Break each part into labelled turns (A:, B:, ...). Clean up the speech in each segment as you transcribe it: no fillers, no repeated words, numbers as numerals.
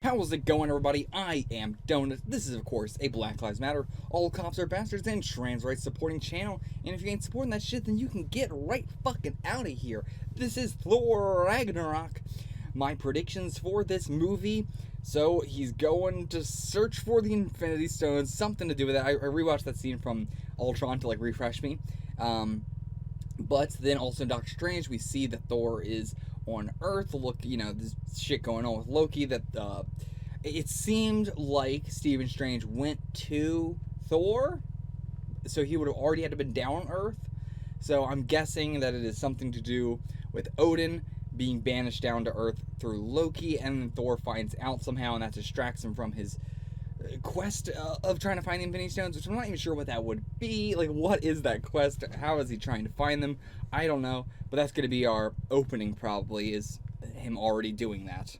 A: How's it going, everybody? I am Donut. This is, of course, a Black Lives Matter, all cops are bastards, and trans rights supporting channel. And if you ain't supporting that shit, then you can get right fucking out of here. This is Thor Ragnarok. My predictions for this movie. So, he's going to search for the Infinity Stones, something to do with that. I rewatched that scene from Ultron to, refresh me. But then also in Doctor Strange, we see that Thor is on Earth. Look, this shit going on with Loki. That it seemed like Stephen Strange went to Thor, so he would have already had to been down on Earth. So I'm guessing that it is something to do with Odin being banished down to Earth through Loki, and then Thor finds out somehow, and that distracts him from his quest of trying to find the Infinity Stones, which I'm not even sure what that would be. Like, what is that quest? How is he trying to find them? I don't know, but that's going to be our opening, probably, is him already doing that.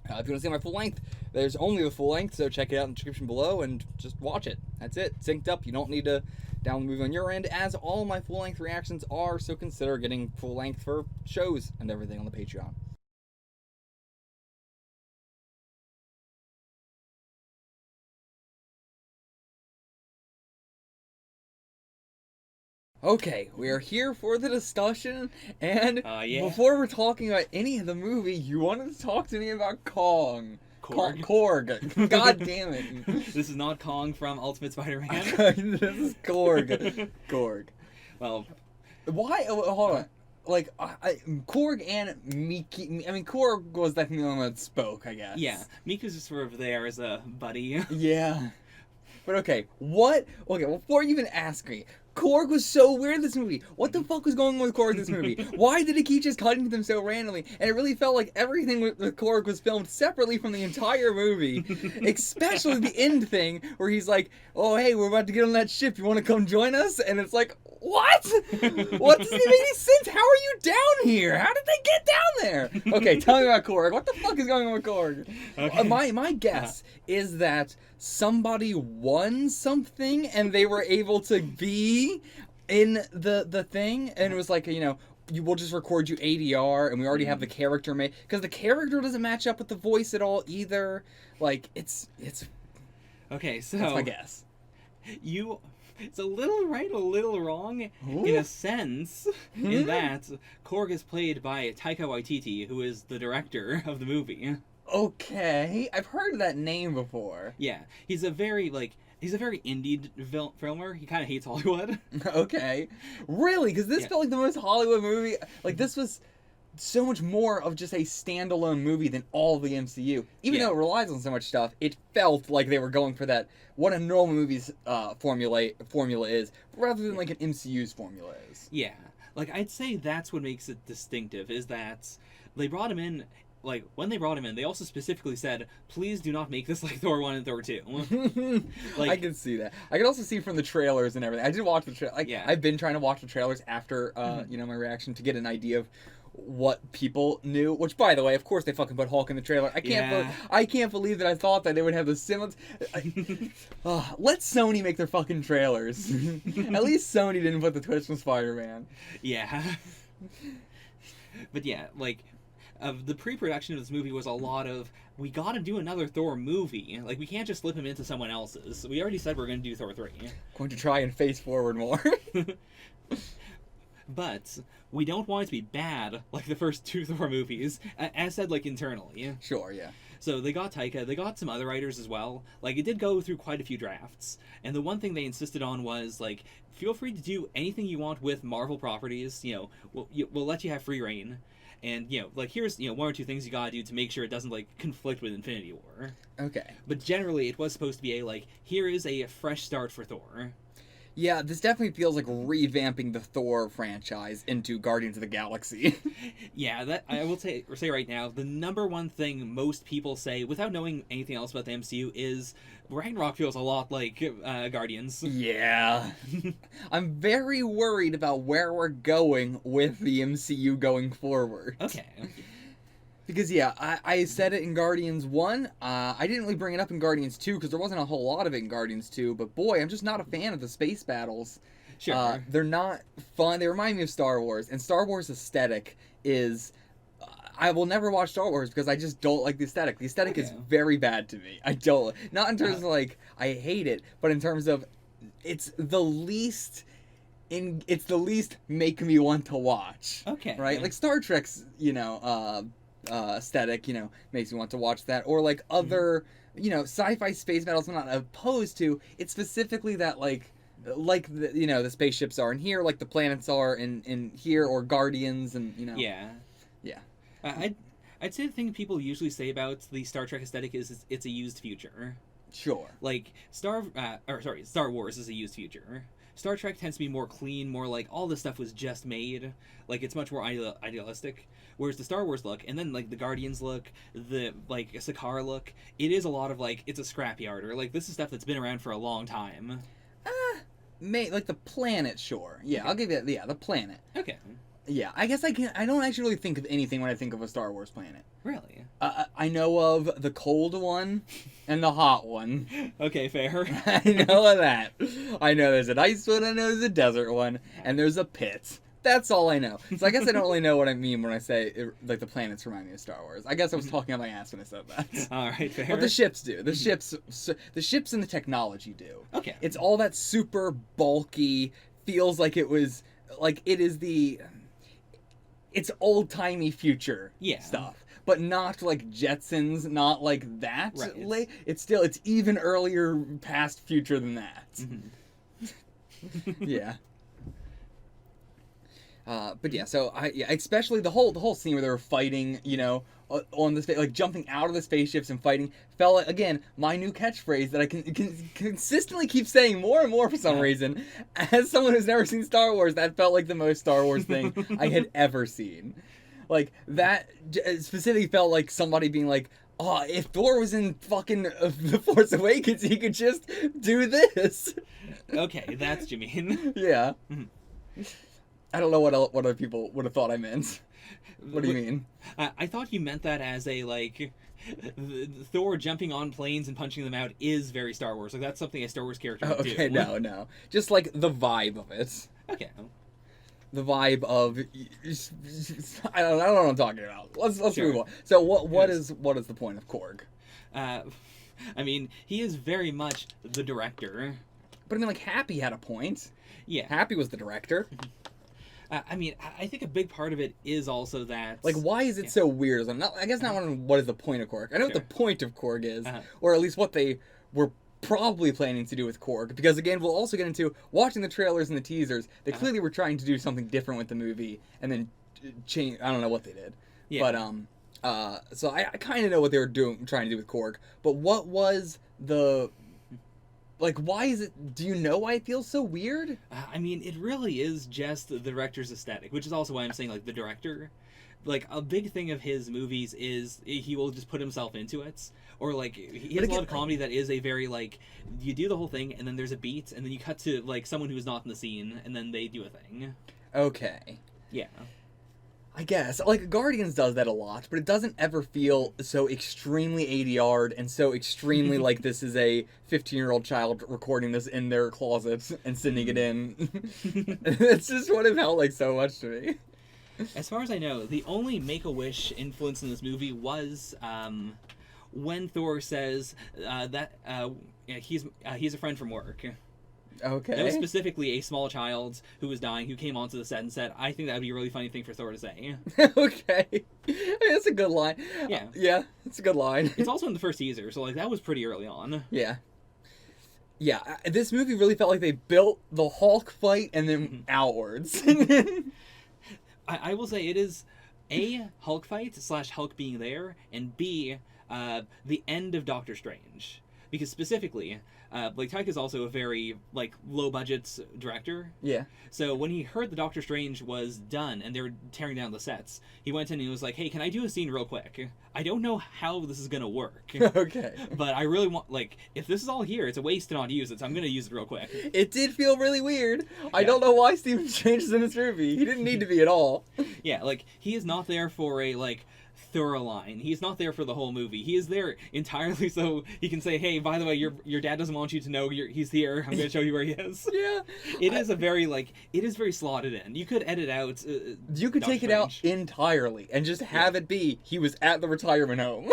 A: If you want to see my full length, there's only the full length, so check it out in the description below and just watch it. That's it. Synced up. You don't need to download the movie on your end, as all my full length reactions are, so consider getting full length for shows and everything on the Patreon. Okay, we are here for the discussion, and before we're talking about any of the movie, you wanted to talk to me about Korg. Korg. God damn it.
B: This is not Kong from Ultimate Spider-Man.
A: This is Korg. Korg.
B: Well,
A: why? Hold on. Korg and Miki. I mean, Korg was definitely the only one that spoke, I guess.
B: Yeah, Miku's just sort of there as a buddy.
A: Yeah. But okay, what? Okay, before you even ask me, Korg was so weird in this movie. What the fuck was going on with Korg in this movie? Why did it keep just cutting to them so randomly? And it really felt like everything with Korg was filmed separately from the entire movie. Especially the end thing, where he's like, oh hey, we're about to get on that ship, you want to come join us? And it's like, what? What doesn't even make any sense? How are you down here? How did they get down there? Okay, tell me about Korg. What the fuck is going on with Korg? Okay. My guess is that somebody won something and they were able to be in the thing, and it was like, we'll just record you ADR, and we already have the character made, because the character doesn't match up with the voice at all either. Like, it's
B: okay, so
A: that's my guess.
B: It's a little right, a little wrong. Ooh. In a sense, in that Korg is played by Taika Waititi, who is the director of the movie.
A: Okay, I've heard that name before.
B: Yeah, he's a very indie filmer. He kind of hates Hollywood.
A: Okay, really? Because this felt like the most Hollywood movie. Like, this was so much more of just a standalone movie than all the MCU. Even though it relies on so much stuff, it felt like they were going for that, what a normal movie's formula is, rather than like an MCU's formula is.
B: Yeah, like, I'd say that's what makes it distinctive, is that they brought him in. Like, when they brought him in, they also specifically said, please do not make this like Thor 1 and Thor 2. Like,
A: I can see that. I can also see from the trailers and everything. I did watch the trailer. I've been trying to watch the trailers after, my reaction to get an idea of what people knew. Which, by the way, of course they fucking put Hulk in the trailer. I can't believe that I thought that they would have the semblance. Let Sony make their fucking trailers. At least Sony didn't put the twist from Spider-Man.
B: Yeah. But yeah, like, the pre-production of this movie was a lot of, we gotta do another Thor movie. Like, we can't just slip him into someone else's. We already said we're gonna do Thor 3.
A: Going to try and face forward more.
B: But we don't want it to be bad like the first 2 Thor movies, as said, like, internally.
A: Sure, yeah.
B: So they got Taika, they got some other writers as well. Like, it did go through quite a few drafts. And the one thing they insisted on was, like, feel free to do anything you want with Marvel properties. We'll let you have free reign. And, like, here's, 1 or 2 things you gotta do to make sure it doesn't, like, conflict with Infinity War.
A: Okay.
B: But generally, it was supposed to be here is a fresh start for Thor.
A: Yeah, this definitely feels like revamping the Thor franchise into Guardians of the Galaxy.
B: Yeah, that I will say right now, the number one thing most people say, without knowing anything else about the MCU, is Ragnarok feels a lot like Guardians.
A: Yeah. I'm very worried about where we're going with the MCU going forward.
B: Okay.
A: Because, I said it in Guardians 1. I didn't really bring it up in Guardians 2 because there wasn't a whole lot of it in Guardians 2. But, boy, I'm just not a fan of the space battles.
B: Sure.
A: They're not fun. They remind me of Star Wars. And Star Wars aesthetic is I will never watch Star Wars because I just don't like the aesthetic. The aesthetic is
B: Okay.
A: very bad to me. I don't. Not in terms of like I hate it, but in terms of it's the least make me want to watch.
B: Okay.
A: Right? Like Star Trek's, aesthetic, makes me want to watch that. Or like other, sci-fi space battles I'm not opposed to. It's specifically that like the spaceships are in here, like the planets are in here, or Guardians, and
B: Yeah.
A: Yeah.
B: I'd say the thing people usually say about the Star Trek aesthetic is it's a used future.
A: Sure.
B: Like Star Wars is a used future. Star Trek tends to be more clean, more like all this stuff was just made. Like it's much more idealistic. Whereas the Star Wars look, and then like the Guardians look, the like Sakaar look, it is a lot of like it's a scrapyard, or like this is stuff that's been around for a long time.
A: Like the planet, sure. Yeah,
B: Okay.
A: I'll give you that. Yeah, the planet.
B: Okay.
A: Yeah, I guess I don't actually really think of anything when I think of a Star Wars planet.
B: Really?
A: I know of the cold one and the hot one.
B: Okay, fair.
A: I know of that. I know there's an ice one, I know there's a desert one, and there's a pit. That's all I know. So I guess I don't really know what I mean when I say like the planets remind me of Star Wars. I guess I was talking out my ass when I said that.
B: All right, fair.
A: But the ships do. The ships and the technology do.
B: Okay.
A: It's all that super bulky, feels like it was like it is it's old-timey future stuff. But not like Jetsons, not like that.
B: Right.
A: It's even earlier past future than that. Yeah. But yeah, so especially the whole scene where they were fighting, on the like jumping out of the spaceships and fighting, felt like, again, my new catchphrase that I can consistently keep saying more and more for some reason. As someone who's never seen Star Wars, that felt like the most Star Wars thing I had ever seen. Like that specifically felt like somebody being like, "Oh, if Thor was in fucking The Force Awakens, he could just do this."
B: Okay, that's what you mean.
A: Yeah. I don't know what other people would have thought I meant. What do you mean?
B: I thought you meant that as a like Thor jumping on planes and punching them out is very Star Wars. Like that's something a Star Wars character would do.
A: Okay, no. Just like the vibe of it.
B: Okay.
A: The vibe of I don't know what I'm talking about. Let's
B: Sure.
A: move on. So what
B: Yes.
A: is the point of Korg?
B: I mean, he is very much the director.
A: But I mean, like Happy had a point.
B: Yeah.
A: Happy was the director.
B: I mean, I think a big part of it is also that.
A: Like, why is it so weird? I guess not wondering what is the point of Korg. I know what the point of Korg is, or at least what they were probably planning to do with Korg. Because again, we'll also get into watching the trailers and the teasers. They clearly were trying to do something different with the movie, and then change. I don't know what they did.
B: Yeah.
A: But so I kind of know what they were trying to do with Korg. But what was the like? Why is it? Do you know why it feels so weird?
B: I mean, it really is just the director's aesthetic, which is also why I'm saying like the director. Like a big thing of his movies is he will just put himself into it, or like he has a lot of comedy that is a very like you do the whole thing and then there's a beat and then you cut to like someone who's not in the scene and then they do a thing.
A: Okay.
B: Yeah.
A: I guess. Like, Guardians does that a lot, but it doesn't ever feel so extremely ADR'd and so extremely like this is a 15-year-old child recording this in their closet and sending it in. It's just what it felt like so much to me.
B: As far as I know, the only Make-A-Wish influence in this movie was when Thor says that he's a friend from work.
A: Okay.
B: That was specifically a small child who was dying who came onto the set and said, I think that would be a really funny thing for Thor to say.
A: Okay. I mean, that's a good line.
B: Yeah.
A: Yeah, it's a good line.
B: It's also in the first teaser, so like that was pretty early on.
A: Yeah. Yeah, this movie really felt like they built the Hulk fight and then outwards.
B: I will say it is A, Hulk fight / Hulk being there, and B, the end of Doctor Strange. Because specifically, Blake Tyke is also a very like low budget director.
A: Yeah.
B: So when he heard the Doctor Strange was done and they were tearing down the sets, he went in and he was like, "Hey, can I do a scene real quick? I don't know how this is gonna work,
A: Okay.
B: but I really want like if this is all here, it's a waste to not use it. So I'm gonna use it real quick."
A: It did feel really weird. I don't know why Stephen Strange is in this movie. He didn't need to be at all.
B: Yeah, like he is not there for a like Thor line. He's not there for the whole movie. He is there entirely so he can say, "Hey, by the way, your dad doesn't want you to know he's here. I'm going to show you where he is."
A: Yeah.
B: It is very slotted in. You could edit out.
A: You could take it out entirely and just have it be he was at the retirement home.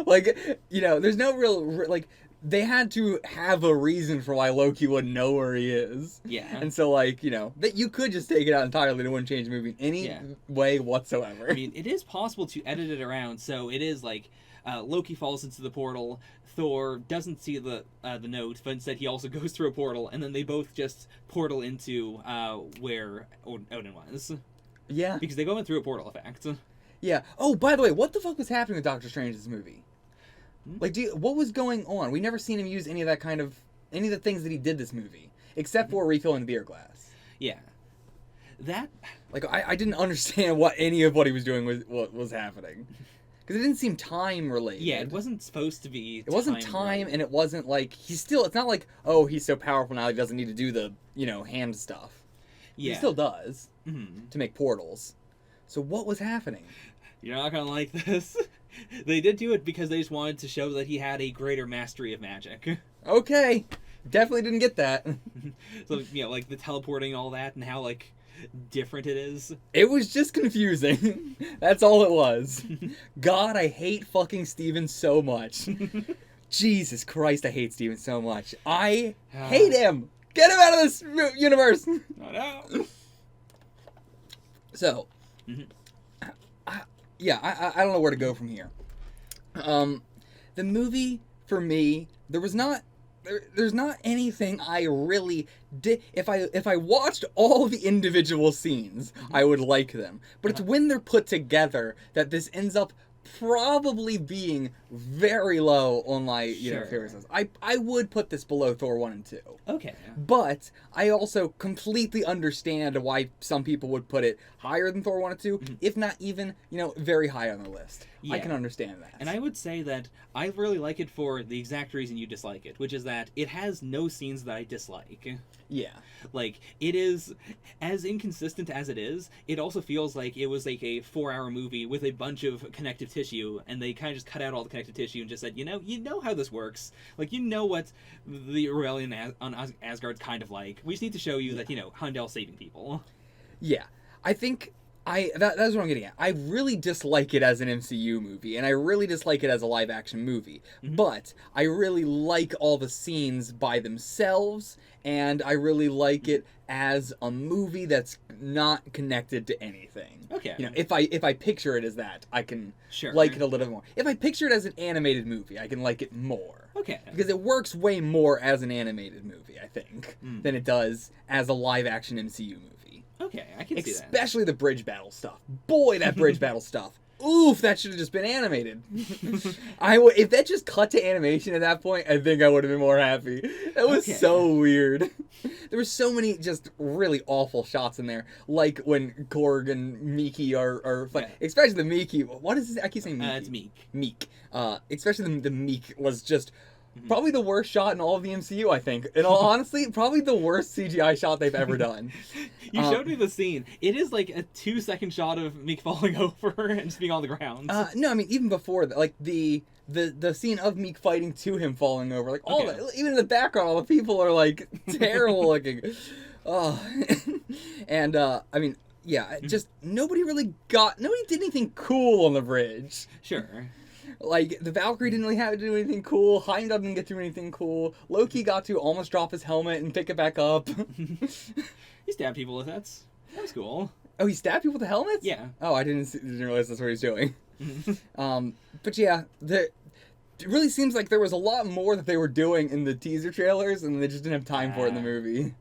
A: Like, there's no real like. They had to have a reason for why Loki wouldn't know where he is.
B: Yeah.
A: And so, that you could just take it out entirely and it wouldn't change the movie in any way whatsoever.
B: I mean, it is possible to edit it around, so it is like Loki falls into the portal, Thor doesn't see the note, but instead he also goes through a portal, and then they both just portal into where Odin was.
A: Yeah.
B: Because they go in through a portal effect.
A: Yeah. Oh, by the way, what the fuck was happening with Doctor Strange in this movie? Like, what was going on? We never seen him use any of the things that he did this movie, except for refilling the beer glass.
B: Yeah. That...
A: Like, I didn't understand what any of what he was doing was happening. Because it didn't seem time-related.
B: Yeah, it wasn't supposed to be
A: It wasn't time, and it wasn't like... it's not like, oh, he's so powerful now he doesn't need to do the, hand stuff. Yeah. He still does, to make portals. So what was happening?
B: You're not gonna like this. They did do it because they just wanted to show that he had a greater mastery of magic.
A: Okay. Definitely didn't get that.
B: So, like the teleporting and all that and how, different it is.
A: It was just confusing. That's all it was. God, I hate fucking Steven so much. Jesus Christ, I hate Steven so much. I hate him. Get him out of this universe.
B: I know.
A: So... I don't know where to go from here. The movie, for me, there's not anything I really did. If I watched all the individual scenes, I would like them. But it's when they're put together that this ends up probably being very low on my favorite list. I would put this below Thor 1 and 2.
B: Okay.
A: But I also completely understand why some people would put it higher than Thor 1 and 2, if not even, very high on the list. Yeah. I can understand that.
B: And I would say that I really like it for the exact reason you dislike it, which is that it has no scenes that I dislike.
A: Yeah.
B: Like, it is, as inconsistent as it is, it also feels like it was like a 4-hour movie with a bunch of connective tissue, and they kind of just cut out all the connective tissue and just said, you know how this works. Like, what the rebellion on Asgard's kind of like. We just need to show you that, Heimdall's saving people.
A: Yeah. I think... that's what I'm getting at. I really dislike it as an MCU movie, and I really dislike it as a live-action movie. But I really like all the scenes by themselves, and I really like it as a movie that's not connected to anything.
B: Okay.
A: If I picture it as that, I can like it a little bit more. If I picture it as an animated movie, I can like it more.
B: Okay.
A: Because it works way more as an animated movie, I think, than it does as a live-action MCU movie.
B: Okay, I can see that.
A: Especially the bridge battle stuff. Boy, that bridge battle stuff. Oof, that should have just been animated. If that just cut to animation at that point, I think I would have been more happy. That was so weird. There were so many just really awful shots in there. Like when Korg and Miki are fighting. Yeah. Especially the Miki. What is this? I keep saying Miki.
B: It's Meek.
A: Meek. Especially the Meek was just... probably the worst shot in all of the MCU, I think. In all honesty, probably the worst CGI shot they've ever done.
B: You showed me the scene. It is like a 2-second shot of Meek falling over and just being on the ground.
A: No, I mean, even before that, like the scene of Meek fighting to him falling over, like all that, even in the background, all the people are like terrible looking. Oh, and I mean, yeah, just nobody did anything cool on the bridge.
B: Sure.
A: Like, the Valkyrie didn't really have to do anything cool. Heimdall didn't get to do anything cool. Loki got to almost drop his helmet and pick it back up.
B: He stabbed people with that. That was cool.
A: Oh, he stabbed people with the helmets?
B: Yeah.
A: Oh, I didn't realize that's what he was doing. But yeah, it really seems like there was a lot more that they were doing in the teaser trailers, and they just didn't have time for it in the movie.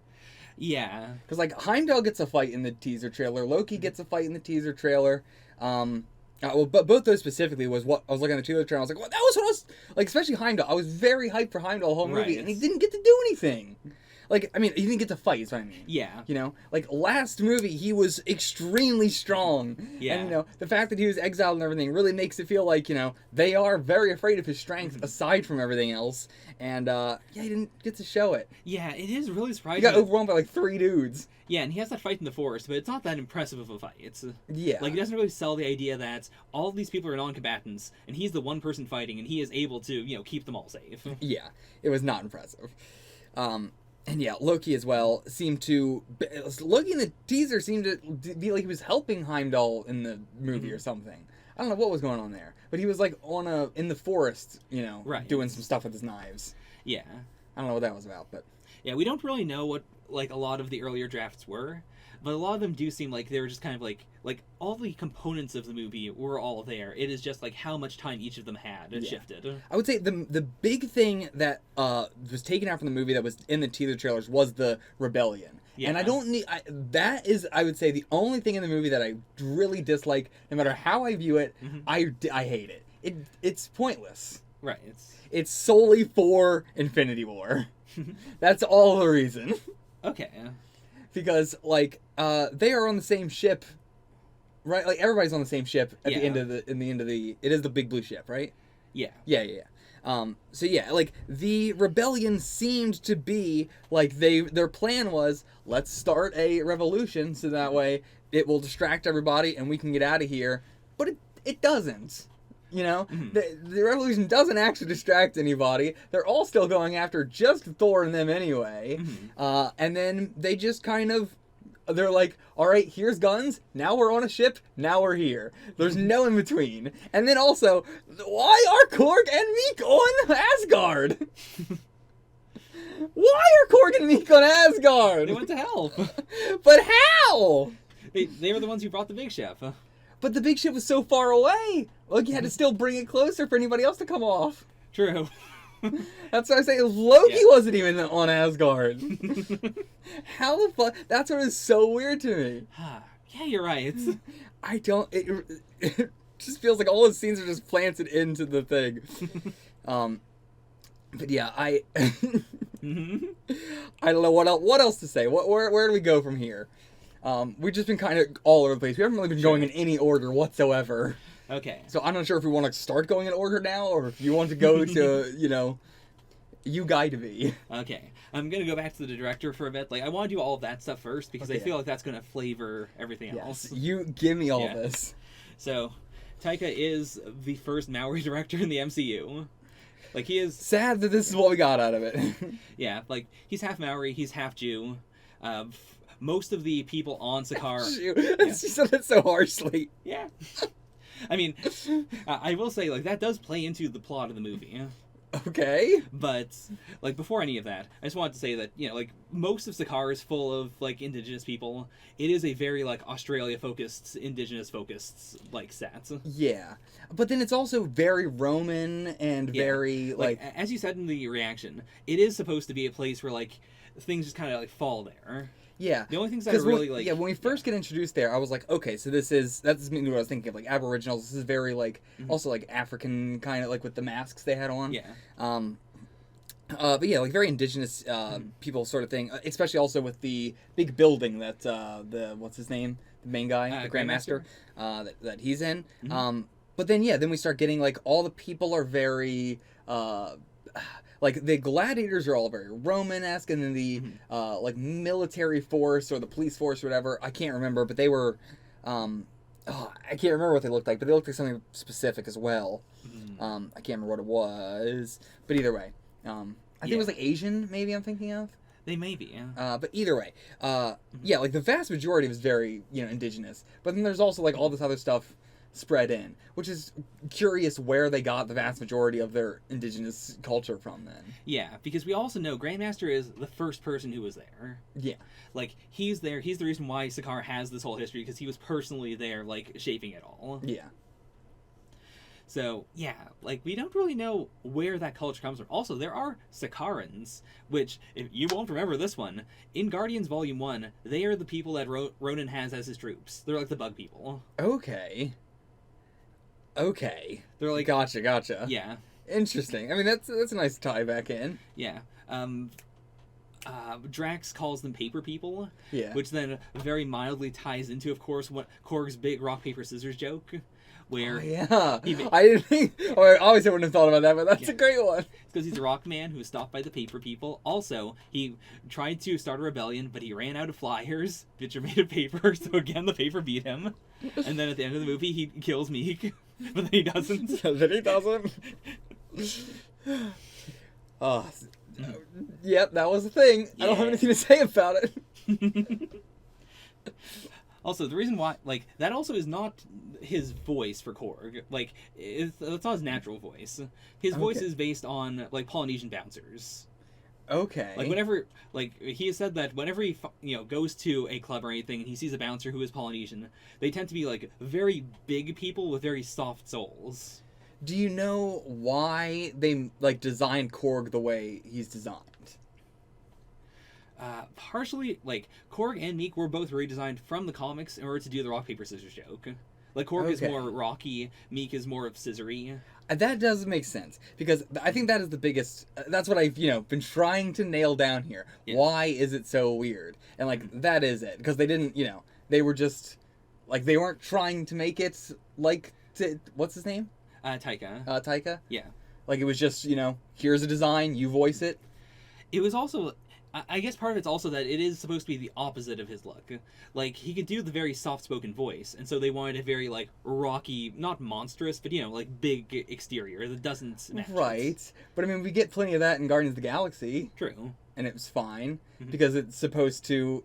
B: Yeah.
A: Because, like, Heimdall gets a fight in the teaser trailer. Loki gets a fight in the teaser trailer. But both those specifically was what I was looking at the teaser trailer. I was like, well, that was what I was... Like, especially Heimdall. I was very hyped for Heimdall the whole movie, and he didn't get to do anything. Like, I mean, he didn't get to fight, is what I mean.
B: Yeah.
A: You know? Like, last movie, he was extremely strong.
B: Yeah.
A: And, you know, the fact that he was exiled and everything really makes it feel like, you know, they are very afraid of his strength, aside from everything else. And, yeah, he didn't get to show it.
B: Yeah, it is really surprising.
A: He got overwhelmed by, like, 3 dudes.
B: Yeah, and he has that fight in the forest, but it's not that impressive of a fight. It's
A: Yeah.
B: like, he doesn't really sell the idea that all of these people are non-combatants, and he's the one person fighting, and he is able to, you know, keep them all safe.
A: Yeah, it was not impressive. And yeah, Loki as well seemed to... Loki in the teaser seemed to be like he was helping Heimdall in the movie or something. I don't know what was going on there. But he was like in the forest, you know,
B: Right.
A: doing some stuff with his knives.
B: Yeah.
A: I don't know what that was about, but...
B: Yeah, we don't really know what, like, a lot of the earlier drafts were, but a lot of them do seem like they were just kind of like all the components of the movie were all there. It is just like how much time each of them had shifted.
A: I would say the big thing that was taken out from the movie that was in the teaser trailers was the rebellion.
B: Yeah.
A: And I don't need... that is, I would say, the only thing in the movie that I really dislike. No matter how I view it, I hate it. It's pointless.
B: Right.
A: It's solely for Infinity War. That's all the reason.
B: Okay.
A: Because, like, they are on the same ship, right? Like, everybody's on the same ship at the end of the... It is the big blue ship, right?
B: Yeah.
A: Yeah. So yeah, like, the rebellion seemed to be, like, their plan was, let's start a revolution so that way it will distract everybody and we can get out of here. But it doesn't. You know? The revolution doesn't actually distract anybody. They're all still going after just Thor and them anyway. And then they just kind of... They're like, all right, here's guns. Now we're on a ship. Now we're here. There's no in between. And then also, why are Korg and Meek on Asgard? Why are Korg and Meek on Asgard?
B: They went to help.
A: But how?
B: They were the ones who brought the big ship.
A: But the big ship was so far away. Like, you had to still bring it closer for anybody else to come off.
B: True.
A: That's what I say. Loki wasn't even on Asgard. How the fuck? That's what is so weird to me.
B: Yeah, you're right.
A: I don't... It just feels like all those scenes are just planted into the thing. But yeah, I don't know what else to say. Where do we go from here? We've just been kind of all over the place. We haven't really been going in any order whatsoever.
B: Okay.
A: So I'm not sure if we want to start going in order now, or if you want to go to, you know, you guide me.
B: Okay. I'm going to go back to the director for a bit. Like, I want to do all of that stuff first, because I feel like that's going to flavor everything else.
A: You give me all this.
B: So, Taika is the first Maori director in the MCU. Like, he is...
A: Sad that this is what we got out of it.
B: Yeah, like, he's half Maori, he's half Jew. Most of the people on Sakaar...
A: She said it so harshly.
B: Yeah. I mean, I will say, like, that does play into the plot of the movie.
A: Okay.
B: But, like, before any of that, I just wanted to say that, you know, like, most of Sakaar is full of, like, indigenous people. It is a very, like, Australia-focused, indigenous-focused, like, set.
A: Yeah. But then it's also very Roman and very, like...
B: As you said in the reaction, it is supposed to be a place where, like, things just kind of, like, fall there.
A: Yeah.
B: The only things that are really, like...
A: Yeah, when we first get introduced there, I was like, okay, so that's what I was thinking of, like, Aboriginals. This is very, like, also, like, African kind of, like, with the masks they had on.
B: Yeah.
A: But yeah, like, very indigenous people sort of thing, especially also with the big building that, what's his name? The main guy, the Grandmaster, that he's in. But then, yeah, then we start getting, like, all the people are very... like, the gladiators are all very Roman-esque, and then the, like, military force or the police force or whatever, I can't remember, but they were, I can't remember what they looked like, but they looked like something specific as well. I can't remember what it was, but either way, I think it was, like, Asian, maybe I'm thinking of.
B: They may be, yeah.
A: But either way, yeah, like, the vast majority was very, you know, indigenous, but then there's also, like, all this other stuff spread in, which is curious where they got the vast majority of their indigenous culture from then.
B: Yeah, because we also know Grandmaster is the first person who was there.
A: Yeah.
B: Like, he's there, he's the reason why Sakaar has this whole history, because he was personally there, like, shaping it all.
A: Yeah.
B: So, yeah, like, we don't really know where that culture comes from. Also, there are Sakarans, which, if you won't remember this one, in Guardians Volume 1, they are the people that Ronan has as his troops. They're like the bug people.
A: Okay.
B: They're like...
A: Gotcha.
B: Yeah.
A: Interesting. I mean, that's a nice tie back in.
B: Yeah. Drax calls them paper people,
A: Yeah.
B: which then very mildly ties into, of course, what Korg's big rock paper scissors joke, where
A: Oh, yeah.
B: He-
A: I didn't think. Or obviously, I wouldn't have thought about that, but that's
B: Yeah.
A: a great one.
B: it's because he's a rock man who was stopped by the paper people. Also, he tried to start a rebellion, but he ran out of flyers, which are made of paper. So again, the paper beat him. And then at the end of the movie, he kills Meek, but then he doesn't.
A: Then he doesn't. Oh, yep, that was the thing. I don't have
B: Yeah.
A: anything to say about it.
B: Also, the reason why, like, that also is not his voice for Korg. Like, that's not his natural voice. His voice
A: Okay.
B: is based on, like, Polynesian bouncers.
A: Okay.
B: Like, whenever, like, he has said that whenever he, goes to a club or anything and he sees a bouncer who is Polynesian, they tend to be, like, very big people with very soft souls.
A: Do you know why they like designed Korg the way he's designed?
B: Partially, like, Korg and Meek were both redesigned from the comics in order to do the rock, paper, scissors joke. Like, Korg is
A: Okay.
B: more rocky, Meek is more of scissory.
A: That does make sense because I think that is the biggest. That's what I've been trying to nail down here.
B: Yeah.
A: Why is it so weird? And like that is it because they didn't. They were just like they weren't trying to make it like what's his name?
B: Taika.
A: Taika.
B: Yeah.
A: Like it was just here's a design, you voice it.
B: It was also, I guess part of it's also that it is supposed to be the opposite of his look. Like, he could do the very soft-spoken voice, and so they wanted a very, like, rocky, not monstrous, but, like, big exterior that doesn't match it.
A: Right. But I mean, we get plenty of that in Guardians of the Galaxy,
B: True.
A: and it was fine
B: Mhm.
A: because it's supposed to.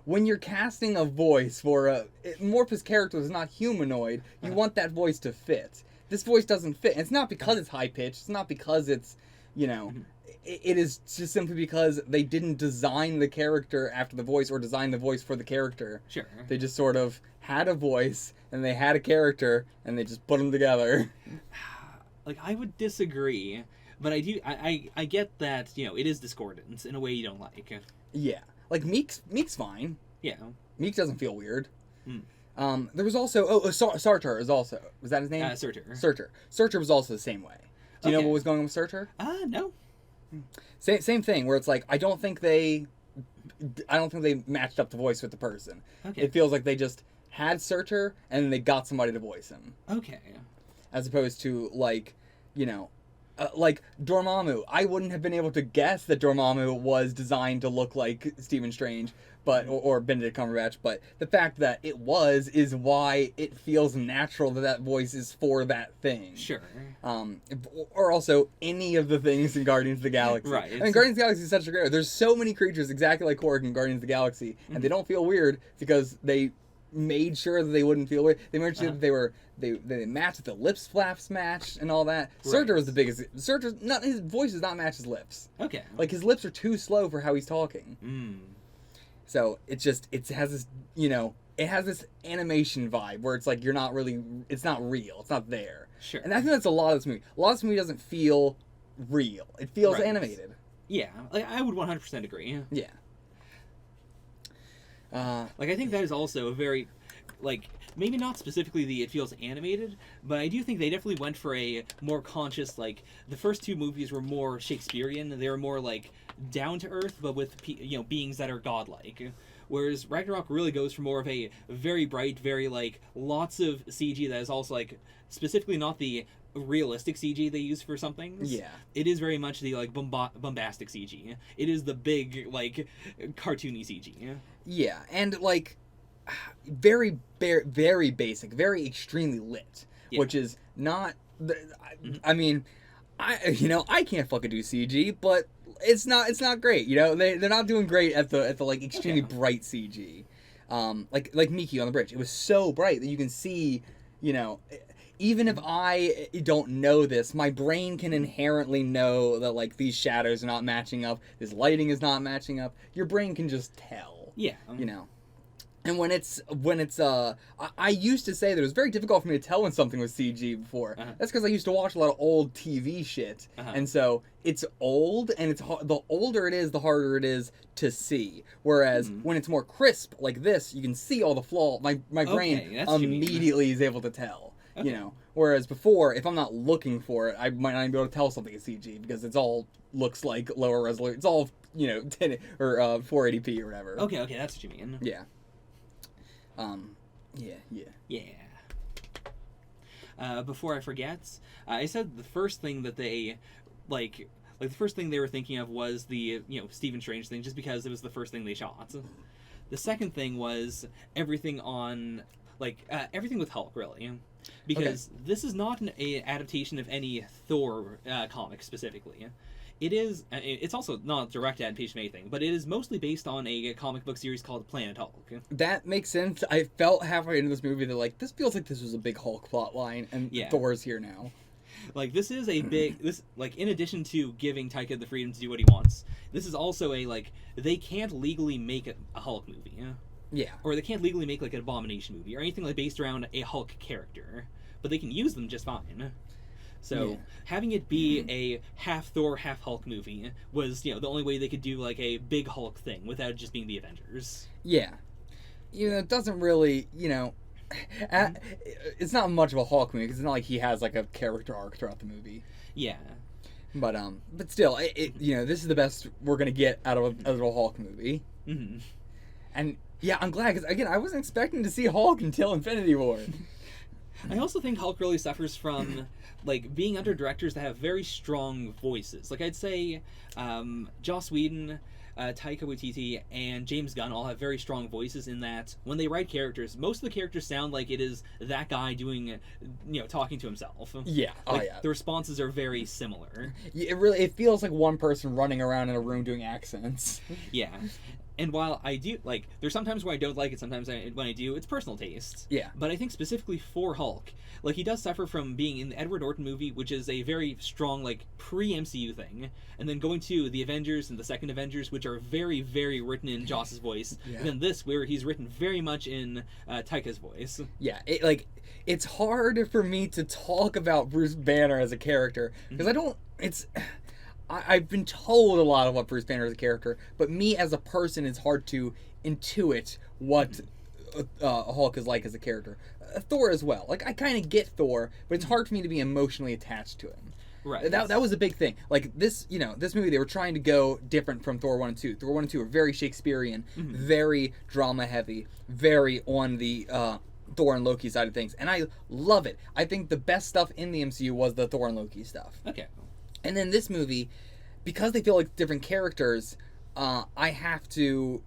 A: When you're casting a voice for Morpheus' character is not humanoid, you want that voice to fit. This voice doesn't fit. And it's not because it's high pitched. It's not because it's, it is just simply because they didn't design the character after the voice or design the voice for the character.
B: Sure.
A: They just sort of had a voice and they had a character and they just put them together.
B: Like, I would disagree, but I get that, it is discordant in a way you don't like.
A: Yeah. Like Meek's fine.
B: Yeah.
A: Meek doesn't feel weird.
B: Hmm.
A: There was also Surtur is also was that his name?
B: Surtur.
A: Surtur was also the same way. Do you know
B: Okay.
A: what was going on with Surtur?
B: No.
A: Same thing where it's like I don't think they matched up the voice with the person.
B: Okay.
A: It feels like they just had Surtur and then they got somebody to voice him,
B: Okay.
A: as opposed to like Dormammu. I wouldn't have been able to guess that Dormammu was designed to look like Stephen Strange, but or Benedict Cumberbatch. But the fact that it is why it feels natural that voice is for that thing.
B: Sure.
A: Or also any of the things in Guardians of the Galaxy.
B: Right,
A: I mean, Guardians of the Galaxy is such a great. There's so many creatures exactly like Korg in Guardians of the Galaxy, and they don't feel weird because they made sure that they wouldn't feel weird. They made sure that they matched, the lips flaps matched and all that.
B: Right.
A: Surtur was the biggest. Surtur's not, his voice does not match his lips.
B: Okay.
A: Like his lips are too slow for how he's talking.
B: Mm.
A: So it has this, it has this animation vibe where it's like it's not real. It's not there.
B: Sure.
A: And I think that's a lot of this movie. A lot of this movie doesn't feel real. It feels
B: Right.
A: animated.
B: Yeah, like, I would 100% agree.
A: Yeah.
B: Like, I think that is also a very, like, maybe not specifically it feels animated, but I do think they definitely went for a more conscious, like, the first two movies were more Shakespearean. They were more, like, down to earth, but with, beings that are godlike. Whereas Ragnarok really goes for more of a very bright, very, like, lots of CG that is also, like, specifically not the realistic CG they use for some things.
A: Yeah.
B: It is very much the, like, bombastic CG. It is the big, like, cartoony CG.
A: Yeah, and like very basic, very extremely lit,
B: Yeah.
A: which is not. I mean, I can't fucking do CG, but it's not great. They're not doing great at the like extremely bright CG. Like Miki on the bridge, it was so bright that you can see. Even if I don't know this, my brain can inherently know that like these shadows are not matching up, this lighting is not matching up. Your brain can just tell.
B: Yeah.
A: And when it's I used to say that it was very difficult for me to tell when something was CG before.
B: Uh-huh.
A: That's because I used to watch a lot of old TV shit, and so it's old, and the older it is, the harder it is to see. Whereas when it's more crisp like this, you can see all the flaw. My brain
B: that's what you mean.
A: immediately is able to tell.
B: Okay.
A: Whereas before, if I'm not looking for it, I might not even be able to tell something is CG because it's all looks like lower resolution. It's all 10 or 480p or whatever.
B: Okay, that's what you mean.
A: Yeah. Yeah.
B: Before I forget, I said the first thing that they like the first thing they were thinking of was the Stephen Strange thing, just because it was the first thing they shot. The second thing was everything on everything with Hulk, really, because this is not an adaptation of any Thor comic specifically. It is. It's also not a direct adaptation of anything, but it is mostly based on a comic book series called Planet Hulk.
A: That makes sense. I felt halfway into this movie that this feels like this was a big Hulk plot line, and Thor's here now.
B: This is a big in addition to giving Taika the freedom to do what he wants, this is also they can't legally make a Hulk movie.
A: Yeah.
B: Or they can't legally make an Abomination movie or anything based around a Hulk character, but they can use them just fine. So having it be a half Thor, half Hulk movie was, the only way they could do a big Hulk thing without it just being the Avengers.
A: Yeah. It doesn't really, it's not much of a Hulk movie because it's not like he has a character arc throughout the movie.
B: Yeah.
A: But still, this is the best we're gonna get out of a Hulk movie.
B: Mm-hmm.
A: And yeah, I'm glad because again, I wasn't expecting to see Hulk until Infinity War.
B: I also think Hulk really suffers from being under directors that have very strong voices. I'd say Joss Whedon, Taika Waititi, and James Gunn all have very strong voices in that when they write characters, most of the characters sound like it is that guy doing, talking to himself.
A: Yeah.
B: The responses are very similar.
A: It feels like one person running around in a room doing accents.
B: Yeah. And while I do, there's sometimes where I don't like it, sometimes when I do, it's personal taste.
A: Yeah.
B: But I think specifically for Hulk, he does suffer from being in the Edward Norton movie, which is a very strong, pre-MCU thing, and then going to the Avengers and the second Avengers, which are very, very written in Joss's voice, and then this, where he's written very much in Taika's voice.
A: Yeah, it's hard for me to talk about Bruce Banner as a character, because I've been told a lot of what Bruce Banner is a character, but me as a person, it's hard to intuit what Hulk is like as a character. Thor as well. I kind of get Thor, but it's hard for me to be emotionally attached to him.
B: Right.
A: That was a big thing. This movie, they were trying to go different from Thor 1 and 2. Thor 1 and 2 are very Shakespearean, very drama heavy, very on the Thor and Loki side of things, and I love it. I think the best stuff in the MCU was the Thor and Loki stuff.
B: Okay.
A: And then this movie, because they feel like different characters, I have to,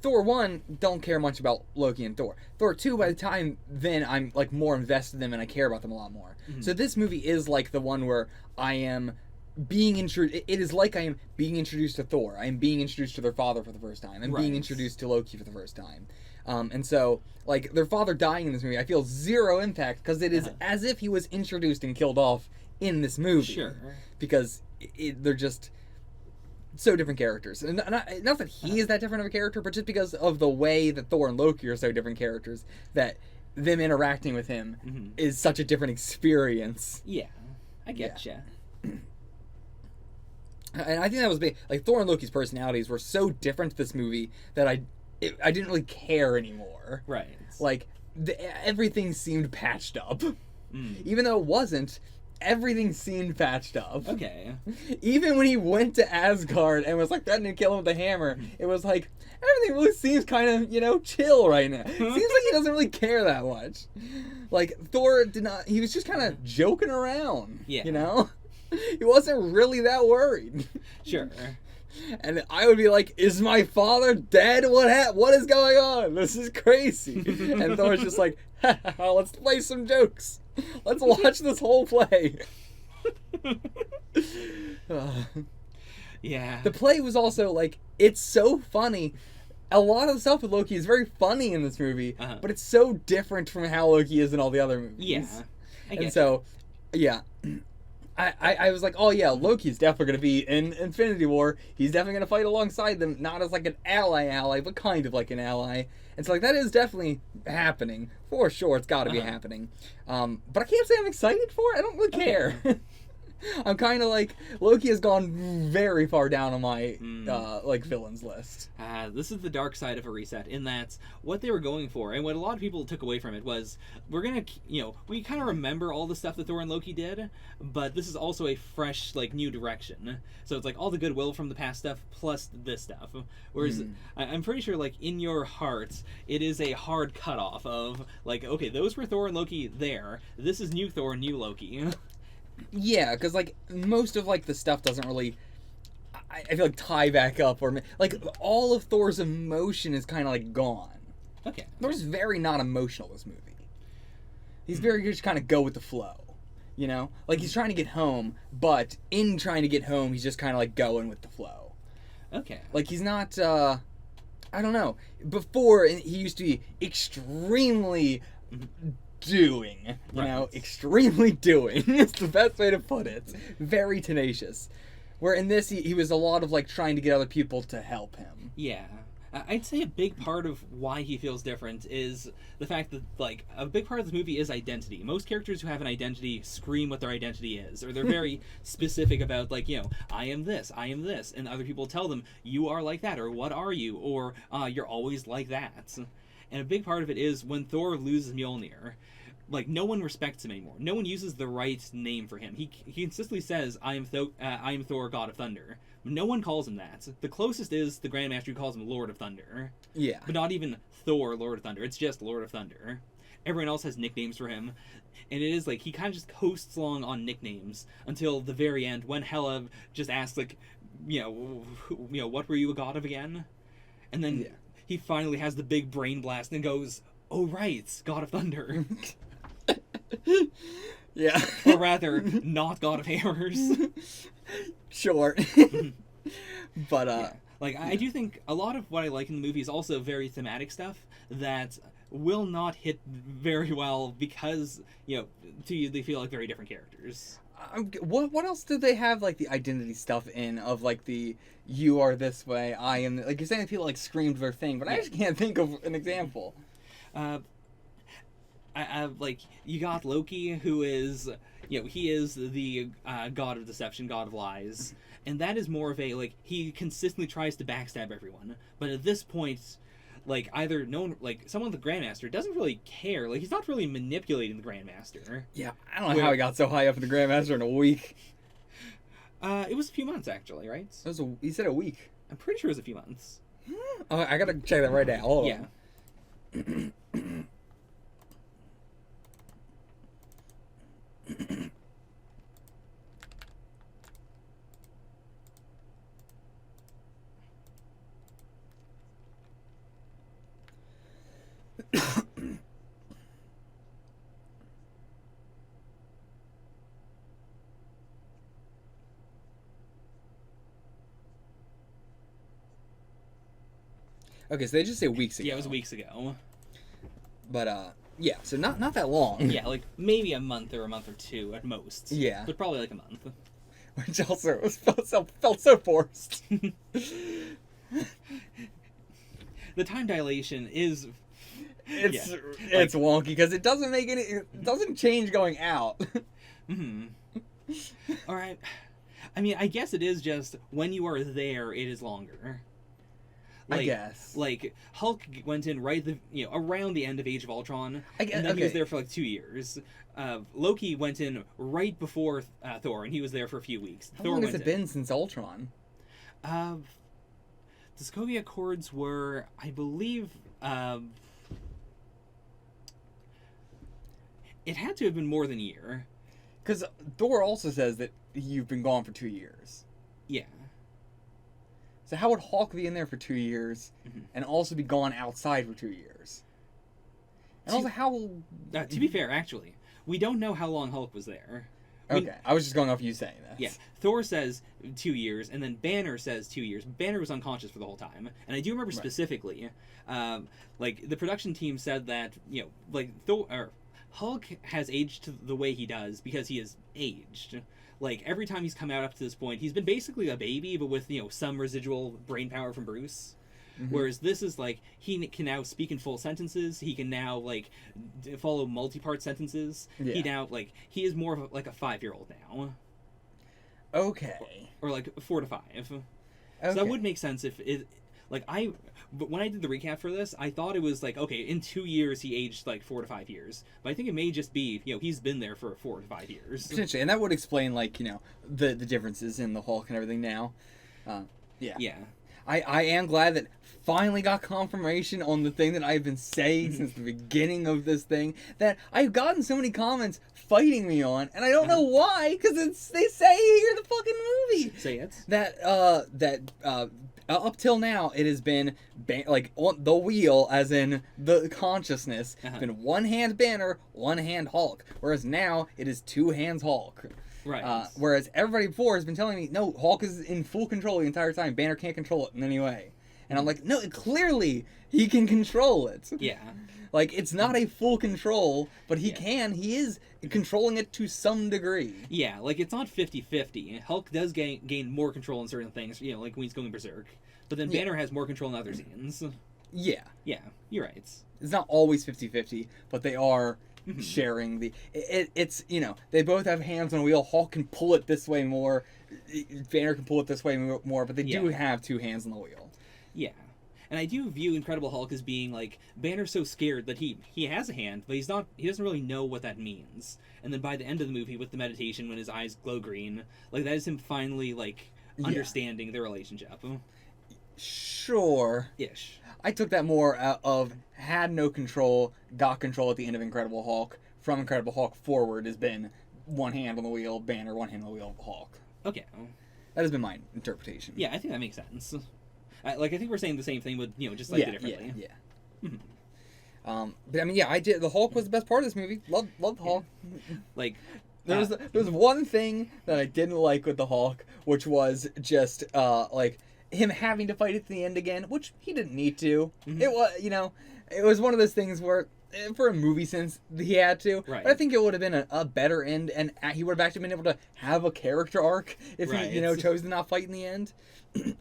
A: Thor 1, don't care much about Loki and Thor. Thor 2, by the time then, I'm more invested in them and I care about them a lot more. Mm-hmm. So this movie is the one where I am being introduced. It is I am being introduced to Thor. I am being introduced to their father for the first time. I'm being introduced to Loki for the first time. And so, their father dying in this movie, I feel zero impact because it is as if he was introduced and killed off in this movie.
B: Sure.
A: Because they're just so different characters. And not that he is that different of a character, but just because of the way that Thor and Loki are so different characters, that them interacting with him is such a different experience.
B: Yeah, I getcha.
A: And I think that was big. Thor and Loki's personalities were so different to this movie that I didn't really care anymore.
B: Right.
A: Everything seemed patched up. Even though it wasn't, everything seemed patched up.
B: Okay.
A: Even when he went to Asgard and was threatening to kill him with a hammer, it was everything really seems kind of, chill right now. It seems like he doesn't really care that much. Thor did not, he was just kind of joking around.
B: Yeah.
A: He wasn't really that worried.
B: Sure.
A: And I would be is my father dead? What is going on? This is crazy. And Thor's just let's play some jokes. Let's watch this whole play.
B: Yeah.
A: The play was also it's so funny. A lot of the stuff with Loki is very funny in this movie, but it's so different from how Loki is in all the other movies.
B: Yeah.
A: I was oh yeah, Loki's definitely going to be in Infinity War. He's definitely going to fight alongside them, not as an ally, but kind of like an ally. And so that is definitely happening. For sure, it's got to be happening. But I can't say I'm excited for it. I don't really care. I'm kind of like Loki has gone very far down on my like villains list.
B: This is the dark side of a reset, in that what they were going for, and what a lot of people took away from it, was we're gonna, we kind of remember all the stuff that Thor and Loki did, but this is also a fresh, like, new direction. So it's like all the goodwill from the past stuff plus this stuff. Whereas I'm pretty sure, like, in your heart, it is a hard cutoff of like, okay, those were Thor and Loki there. This is new Thor, new Loki.
A: Yeah, because like most of like the stuff doesn't really, I feel like, tie back up, or like all of Thor's emotion is kind of like gone.
B: Okay.
A: Thor's very not emotional this movie. He's very just kind of go with the flow, you know? Like he's trying to get home, but in trying to get home, he's just kind of like going with the flow.
B: Okay.
A: Like he's not, I don't know. Before he used to be extremely doing, you know, extremely doing. It's the best way to put it. Very tenacious. Where in this, he was a lot of like trying to get other people to help him.
B: Yeah. I'd say a big part of why he feels different is the fact that, like, a big part of the movie is identity. Most characters who have an identity scream what their identity is, or they're very specific about, like, I am this, and other people tell them, you are like that, or what are you, or you're always like that. And a big part of it is when Thor loses Mjolnir, like, no one respects him anymore. No one uses the right name for him. He consistently says, I am Thor, God of Thunder. No one calls him that. The closest is the Grandmaster, who calls him Lord of Thunder.
A: Yeah.
B: But not even Thor, Lord of Thunder. It's just Lord of Thunder. Everyone else has nicknames for him. And it is like, he kind of just coasts along on nicknames until the very end, when Hela just asks, like, what were you a god of again? And then he finally has the big brain blast and goes, oh right, God of Thunder.
A: Yeah.
B: Or rather, not God of Hammers.
A: Sure. But
B: I do think a lot of what I like in the movie is also very thematic stuff that will not hit very well because, to you they feel like very different characters.
A: What else did they have, like, the identity stuff in, of, like, the you are this way, I am, like, you're saying people, like, screamed their thing, but I just can't think of an example.
B: Like, you got Loki, who is, he is the god of deception, god of lies, and that is more of a, like, he consistently tries to backstab everyone, but at this point, like, either no one, like, someone with the Grandmaster doesn't really care, like, he's not really manipulating the Grandmaster.
A: Yeah, I don't know how he got so high up in the Grandmaster in a week.
B: It was a few months, actually, right?
A: He said a week.
B: I'm pretty sure it was a few months.
A: Oh, I gotta check that right now. Hold on. Okay, so they just say weeks ago.
B: Yeah, it was weeks ago.
A: But, yeah, so not that long.
B: Yeah, like, maybe a month or two at most.
A: Yeah.
B: But probably like a month.
A: Which also felt so forced.
B: The time dilation is...
A: It's wonky, because it doesn't change going out.
B: Alright. I mean, I guess it is just, when you are there, it is longer. Like,
A: I guess.
B: Like, Hulk went in around the end of Age of Ultron, and then he was there for like 2 years. Loki went in right before Thor, and he was there for a few weeks.
A: How long has it been since Ultron?
B: The Sokovia Accords were, I believe, it had to have been more than a year.
A: Because Thor also says that you've been gone for 2 years.
B: Yeah.
A: So how would Hulk be in there for 2 years and also be gone outside for 2 years? And also how...
B: to be fair, actually, we don't know how long Hulk was there.
A: Okay, I was just going off you saying this.
B: Yeah, Thor says 2 years, and then Banner says 2 years. Banner was unconscious for the whole time. And I do remember specifically, like, the production team said that, like, Hulk has aged the way he does because he has aged. Like, every time he's come out up to this point, he's been basically a baby, but with, some residual brain power from Bruce. Whereas this is, like, he can now speak in full sentences. He can now, like, follow multi-part sentences.
A: Yeah.
B: He now, like, he is more of, like, a 5-year-old now.
A: Okay.
B: or like 4 to 5.
A: Okay.
B: So that would make sense if it, like but when I did the recap for this, I thought it was like, okay, in 2 years he aged like 4 to 5 years, but I think it may just be, he's been there for 4 to 5 years.
A: Potentially, and that would explain like the differences in the Hulk and everything now. Yeah.
B: Yeah.
A: I am glad that finally got confirmation on the thing that I've been saying since the beginning of this thing, that I've gotten so many comments fighting me on, and I don't know why, because they say here in the fucking movie.
B: Say it.
A: That up till now it has been like on the wheel, as in the consciousness, been one hand Banner, one hand Hulk, whereas now it is 2 hands Hulk.
B: Right.
A: Whereas everybody before has been telling me, no, Hulk is in full control the entire time. Banner can't control it in any way. And I'm like, no, clearly he can control it.
B: Yeah.
A: Like, it's not a full control, but he can. He is controlling it to some degree.
B: Yeah, like, it's not 50-50. Hulk does gain more control in certain things, like when he's going berserk. But then Banner has more control in other scenes.
A: Yeah.
B: Yeah, you're right.
A: It's not always 50-50, but they are sharing the... It's, they both have hands on a wheel. Hulk can pull it this way more. Banner can pull it this way more, but they do have 2 hands on the wheel.
B: Yeah. And I do view Incredible Hulk as being, like, Banner's so scared that he has a hand, but he doesn't really know what that means. And then by the end of the movie, with the meditation, when his eyes glow green, like, that is him finally, like, understanding their relationship.
A: Sure.
B: Ish.
A: I took that more out of had no control, got control at the end of Incredible Hulk. From Incredible Hulk forward has been 1 hand on the wheel, Banner, 1 hand on the wheel, Hulk.
B: Okay.
A: That has been my interpretation.
B: Yeah, I think that makes sense. I think we're saying the same thing, but, just slightly differently.
A: Yeah. But I mean, I did. The Hulk was the best part of this movie. Love the Hulk.
B: Like,
A: there was one thing that I didn't like with the Hulk, which was just like him having to fight at the end again, which he didn't need to. It was, it was one of those things where, for a movie sense, he had to.
B: Right.
A: But I think it would have been a better end, and he would have actually been able to have a character arc if he, chose to not fight in the end.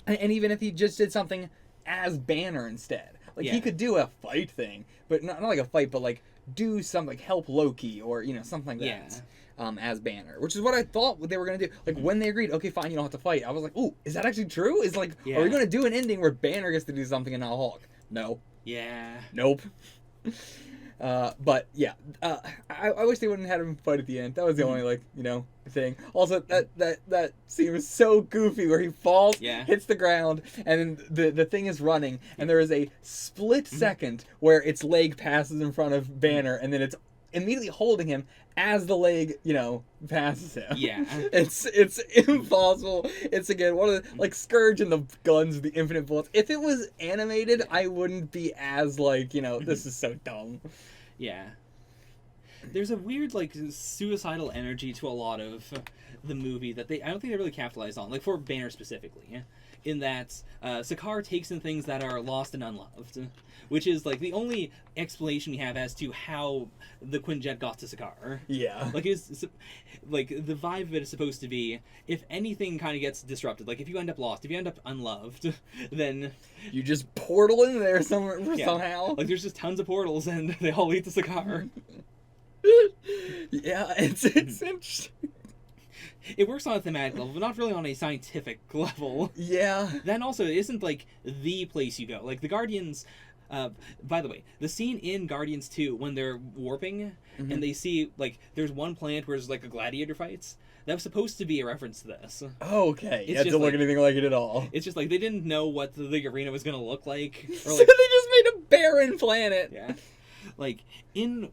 A: And even if he just did something as Banner instead. Like, he could do a fight thing, but not like a fight, but like do something, like help Loki or, something like that. As Banner, which is what I thought they were going to do. Like, when they agreed, okay, fine, you don't have to fight, I was like, ooh, is that actually true? Is like, are we going to do an ending where Banner gets to do something and not Hulk? No.
B: Yeah.
A: Nope. But yeah, I wish they wouldn't have had him fight at the end. That was the only thing. Also, that seems so goofy where he falls, hits the ground, and then the thing is running, and there is a split second where its leg passes in front of Banner, and then it's immediately holding him as the leg, passes him.
B: Yeah.
A: It's impossible. It's, again, one of the, like, Skurge and the guns, the infinite bullets. If it was animated, I wouldn't be as, like, this is so dumb.
B: Yeah. There's a weird, like, suicidal energy to a lot of the movie that I don't think they really capitalized on, like, for Banner specifically, in that Sakaar takes in things that are lost and unloved, which is, like, the only explanation we have as to how the Quinjet got to Sakaar.
A: Yeah.
B: Like, the vibe of it is supposed to be, if anything kind of gets disrupted, like, if you end up lost, if you end up unloved, then...
A: You just portal in there somehow.
B: Like, there's just tons of portals, and they all lead to Sakaar.
A: Yeah, it's interesting.
B: It works on a thematic level, but not really on a scientific level.
A: Yeah.
B: Then also, it isn't, like, the place you go. Like, the Guardians... by the way, the scene in Guardians 2, when they're warping, and they see, like, there's one planet where there's, like, a gladiator fights, that was supposed to be a reference to this.
A: Oh, okay.
B: It
A: doesn't look anything like it at all.
B: It's just, like, they didn't know what the arena was going to look like. Or,
A: So
B: like,
A: they just made a barren planet.
B: Yeah. Like, in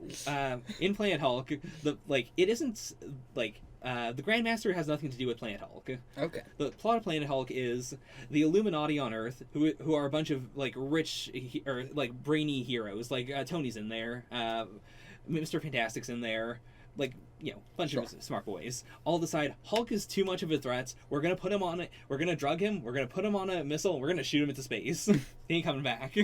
B: Planet Hulk, it isn't, like... the Grandmaster has nothing to do with Planet Hulk.
A: Okay. The
B: plot of Planet Hulk is the Illuminati on Earth, who are a bunch of, like, rich, or, like, brainy heroes. Like, Tony's in there, Mr. Fantastic's in there, like, bunch of smart boys. All decide Hulk is too much of a threat, we're gonna put him on it, we're gonna drug him, we're gonna put him on a missile, and we're gonna shoot him into space. He ain't coming back.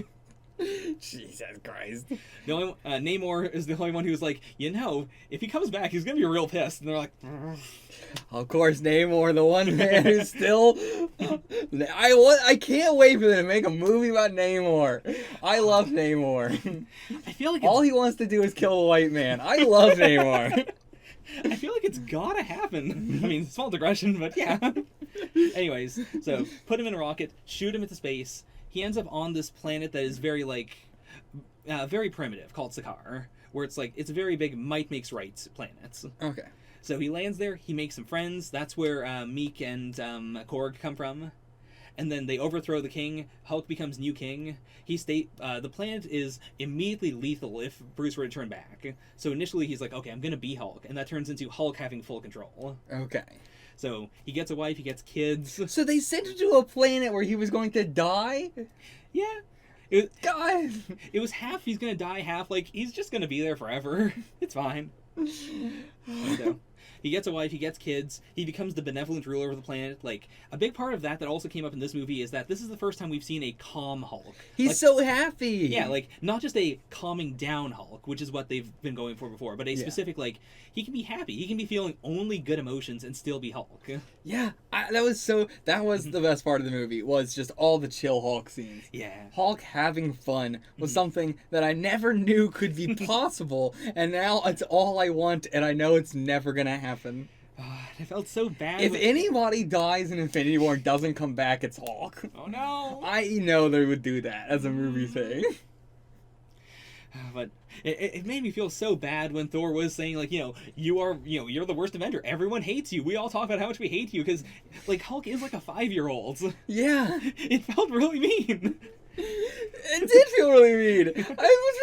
A: Jesus Christ.
B: The only Namor is the only one who's like, if he comes back, he's gonna be real pissed. And they're like,
A: of course, Namor, the one man who's still... I can't wait for them to make a movie about Namor. I love Namor.
B: I feel like
A: all he wants to do is kill a white man. I love Namor.
B: I feel like it's gotta happen. I mean, small digression, but yeah. Anyways, so put him in a rocket, shoot him into space. He ends up on this planet that is very, like, very primitive, called Sakaar, where it's like, it's a very big might makes right planet.
A: Okay.
B: So he lands there, he makes some friends. That's where Meek and Korg come from. And then they overthrow the king. Hulk becomes new king. The planet is immediately lethal if Bruce were to turn back. So initially he's like, okay, I'm gonna be Hulk, and that turns into Hulk having full control.
A: Okay.
B: So he gets a wife, he gets kids.
A: So they sent him to a planet where he was going to die?
B: Yeah.
A: God.
B: It was half he's gonna die, half like he's just gonna be there forever. It's fine. So he gets a wife, he gets kids, he becomes the benevolent ruler of the planet. Like, a big part of that also came up in this movie is that this is the first time we've seen a calm Hulk.
A: He's
B: like,
A: so happy.
B: Yeah, like, not just a calming down Hulk, which is what they've been going for before, but a specific, like, he can be happy, he can be feeling only good emotions and still be Hulk.
A: Yeah, that was the best part of the movie, was just all the chill Hulk scenes.
B: Yeah.
A: Hulk having fun was something that I never knew could be possible, and now it's all I want, and I know it's never gonna happen.
B: I felt so bad.
A: If anybody dies in Infinity War and doesn't come back, it's Hulk.
B: Oh no!
A: I know they would do that as a movie thing.
B: But it made me feel so bad when Thor was saying, like, you're the worst Avenger. Everyone hates you. We all talk about how much we hate you because, like, Hulk is like a 5-year-old.
A: Yeah.
B: It felt really mean.
A: It did feel really mean. I was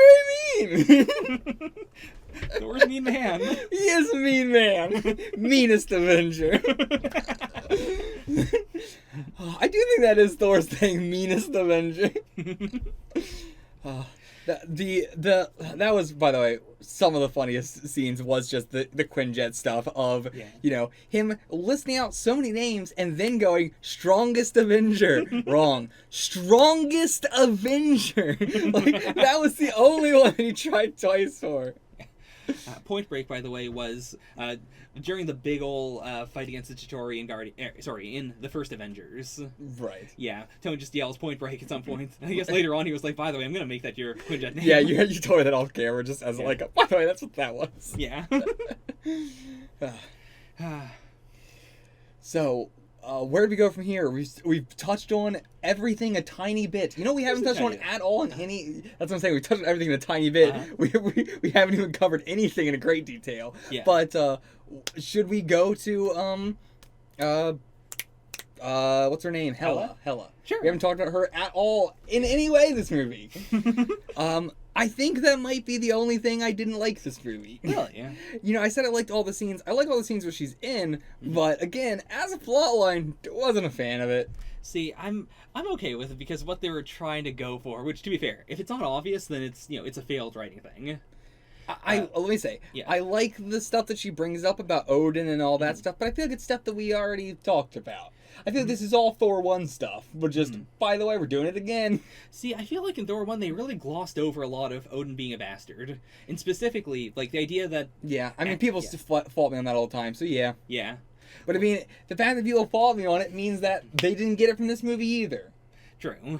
A: very mean.
B: Thor's a mean man.
A: He is a mean man. Meanest Avenger. I do think that is Thor's thing, meanest Avenger. That was, by the way, some of the funniest scenes was just the Quinjet stuff of, him listing out so many names and then going, strongest Avenger. Wrong. Strongest Avenger. Like, that was the only one he tried twice for.
B: Point Break, by the way, was during the big ol' fight against the Chitauri in the first Avengers.
A: Right.
B: Yeah, Tony just yells Point Break at some point. I guess later on he was like, by the way, I'm gonna make that your Quinjet name.
A: Yeah, you told me that off camera just as by the way, that's what that was.
B: Yeah.
A: So, where do we go from here? We've touched on everything a tiny bit. We haven't touched on at all in any. That's what I'm saying. We touched on everything in a tiny bit. We haven't even covered anything in a great detail.
B: Yeah.
A: But should we go to what's her name? Hela.
B: Sure.
A: We haven't talked about her at all in any way this movie. I think that might be the only thing I didn't like this movie.
B: Really? Yeah.
A: I said I liked all the scenes. I like all the scenes where she's in, but again, as a plotline, wasn't a fan of it.
B: See, I'm okay with it because what they were trying to go for, which to be fair, if it's not obvious, then it's it's a failed writing thing.
A: Let me say, I like the stuff that she brings up about Odin and all that stuff, but I feel like it's stuff that we already talked about. I feel like this is all Thor 1 stuff, but just, by the way, we're doing it again.
B: See, I feel like in Thor 1, they really glossed over a lot of Odin being a bastard. And specifically, like, the idea that...
A: Yeah, I mean, people fault me on that all the time, so yeah.
B: Yeah.
A: But I mean, the fact that people fault me on it means that they didn't get it from this movie either.
B: True.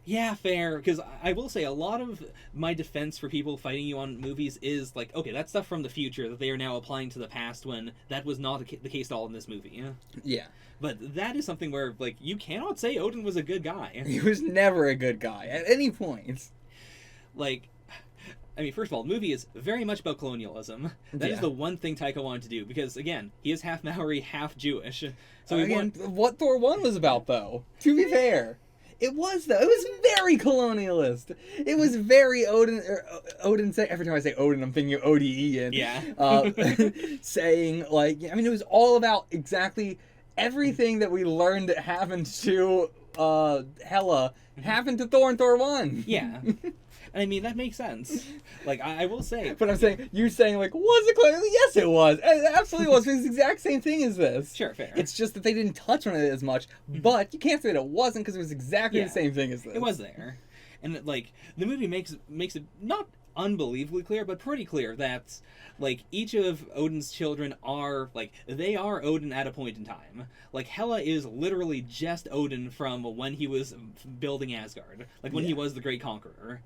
B: Yeah, fair, because I will say a lot of my defense for people fighting you on movies is like, okay, that's stuff from the future that they are now applying to the past when that was not the case at all in this movie.
A: Yeah.
B: But that is something where, like, you cannot say Odin was a good guy.
A: He was never a good guy, at any point.
B: Like, I mean, first of all, the movie is very much about colonialism. That is the one thing Taika wanted to do, because, again, he is half Maori, half Jewish. So
A: what Thor 1 was about, though, to be fair. It was, though. It was very colonialist. It was very Odin saying, every time I say Odin, I'm thinking of ODE.
B: Yeah.
A: Saying, like, I mean, it was all about exactly everything that we learned that happened to Hela happened to Thor in Thor 1.
B: Yeah. I mean, that makes sense. Like, I will say...
A: But I'm saying, you're saying, like, was it clearly? Yes, it was. It absolutely was. It's the exact same thing as this.
B: Sure, fair.
A: It's just that they didn't touch on it as much, but you can't say that it wasn't, because it was exactly the same thing as this.
B: It was there. And, like, the movie makes it not unbelievably clear, but pretty clear that, like, each of Odin's children are, like, they are Odin at a point in time. Like, Hela is literally just Odin from when he was building Asgard. Like, when he was the Great Conqueror.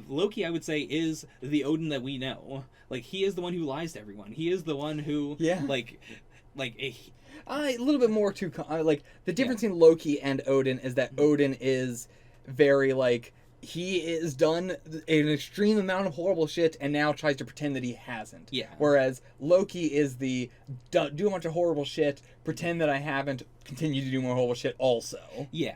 B: Loki, I would say, is the Odin that we know. Like, he is the one who lies to everyone. He is the one who,
A: a little bit more too... like, the difference between Loki and Odin is that Odin is very, like... He is done an extreme amount of horrible shit and now tries to pretend that he hasn't.
B: Yeah.
A: Whereas Loki is the do a bunch of horrible shit, pretend that I haven't, continue to do more horrible shit also.
B: Yeah.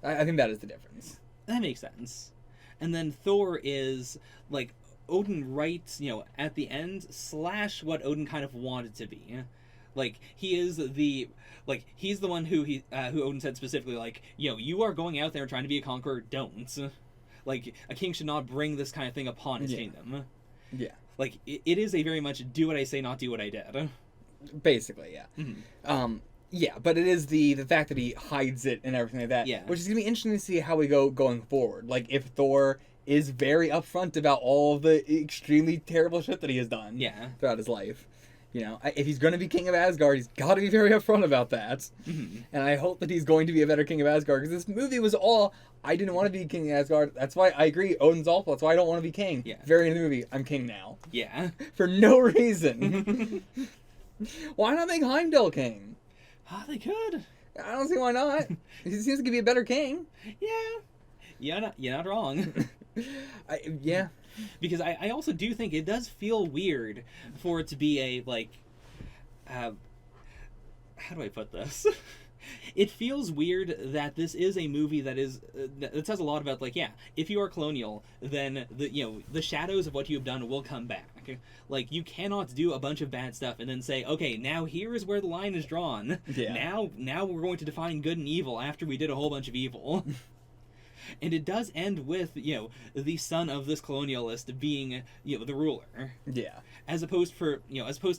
A: I think that is the difference.
B: That makes sense. And then Thor is, like, Odin writes, at the end, / what Odin kind of wanted to be. Like, he is the... Like, he's the one who Odin said specifically, like, you are going out there trying to be a conqueror, don't. Like, a king should not bring this kind of thing upon his kingdom.
A: Yeah.
B: Like, it is a very much do what I say, not do what I did.
A: Basically, yeah.
B: Mm-hmm.
A: Yeah, but it is the fact that he hides it and everything like that.
B: Yeah.
A: Which is going to be interesting to see how we go going forward. Like, if Thor is very upfront about all of the extremely terrible shit that he has done throughout his life. If he's going to be king of Asgard, he's got to be very upfront about that. Mm-hmm. And I hope that he's going to be a better king of Asgard, because this movie was all, I didn't want to be king of Asgard. That's why I agree, Odin's awful. That's why I don't want to be king.
B: Yeah.
A: Very end of the movie, I'm king now.
B: Yeah.
A: For no reason. Why not make Heimdall king?
B: They could.
A: I don't see why not. He seems to be a better king.
B: Yeah. You're not wrong.
A: Yeah.
B: Because I also do think it does feel weird for it to be a, like, how do I put this? It feels weird that this is a movie that is, that says a lot about, like, if you are colonial, then, the shadows of what you have done will come back. Like, you cannot do a bunch of bad stuff and then say, okay, now here is where the line is drawn. Yeah. Now we're going to define good and evil after we did a whole bunch of evil. And it does end with, the son of this colonialist being, the ruler.
A: Yeah.
B: As opposed to,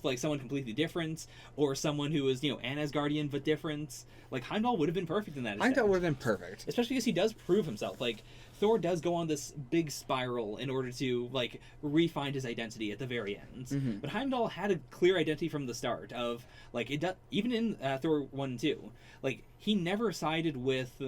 B: like, someone completely different, or someone who is, an Asgardian but different. Like, Heimdall would have been perfect in that.
A: Heimdall would have been perfect.
B: Especially because he does prove himself. Like, Thor does go on this big spiral in order to, like, re-find his identity at the very end. Mm-hmm. But Heimdall had a clear identity from the start of, like, even in Thor 1 and 2, like, he never sided with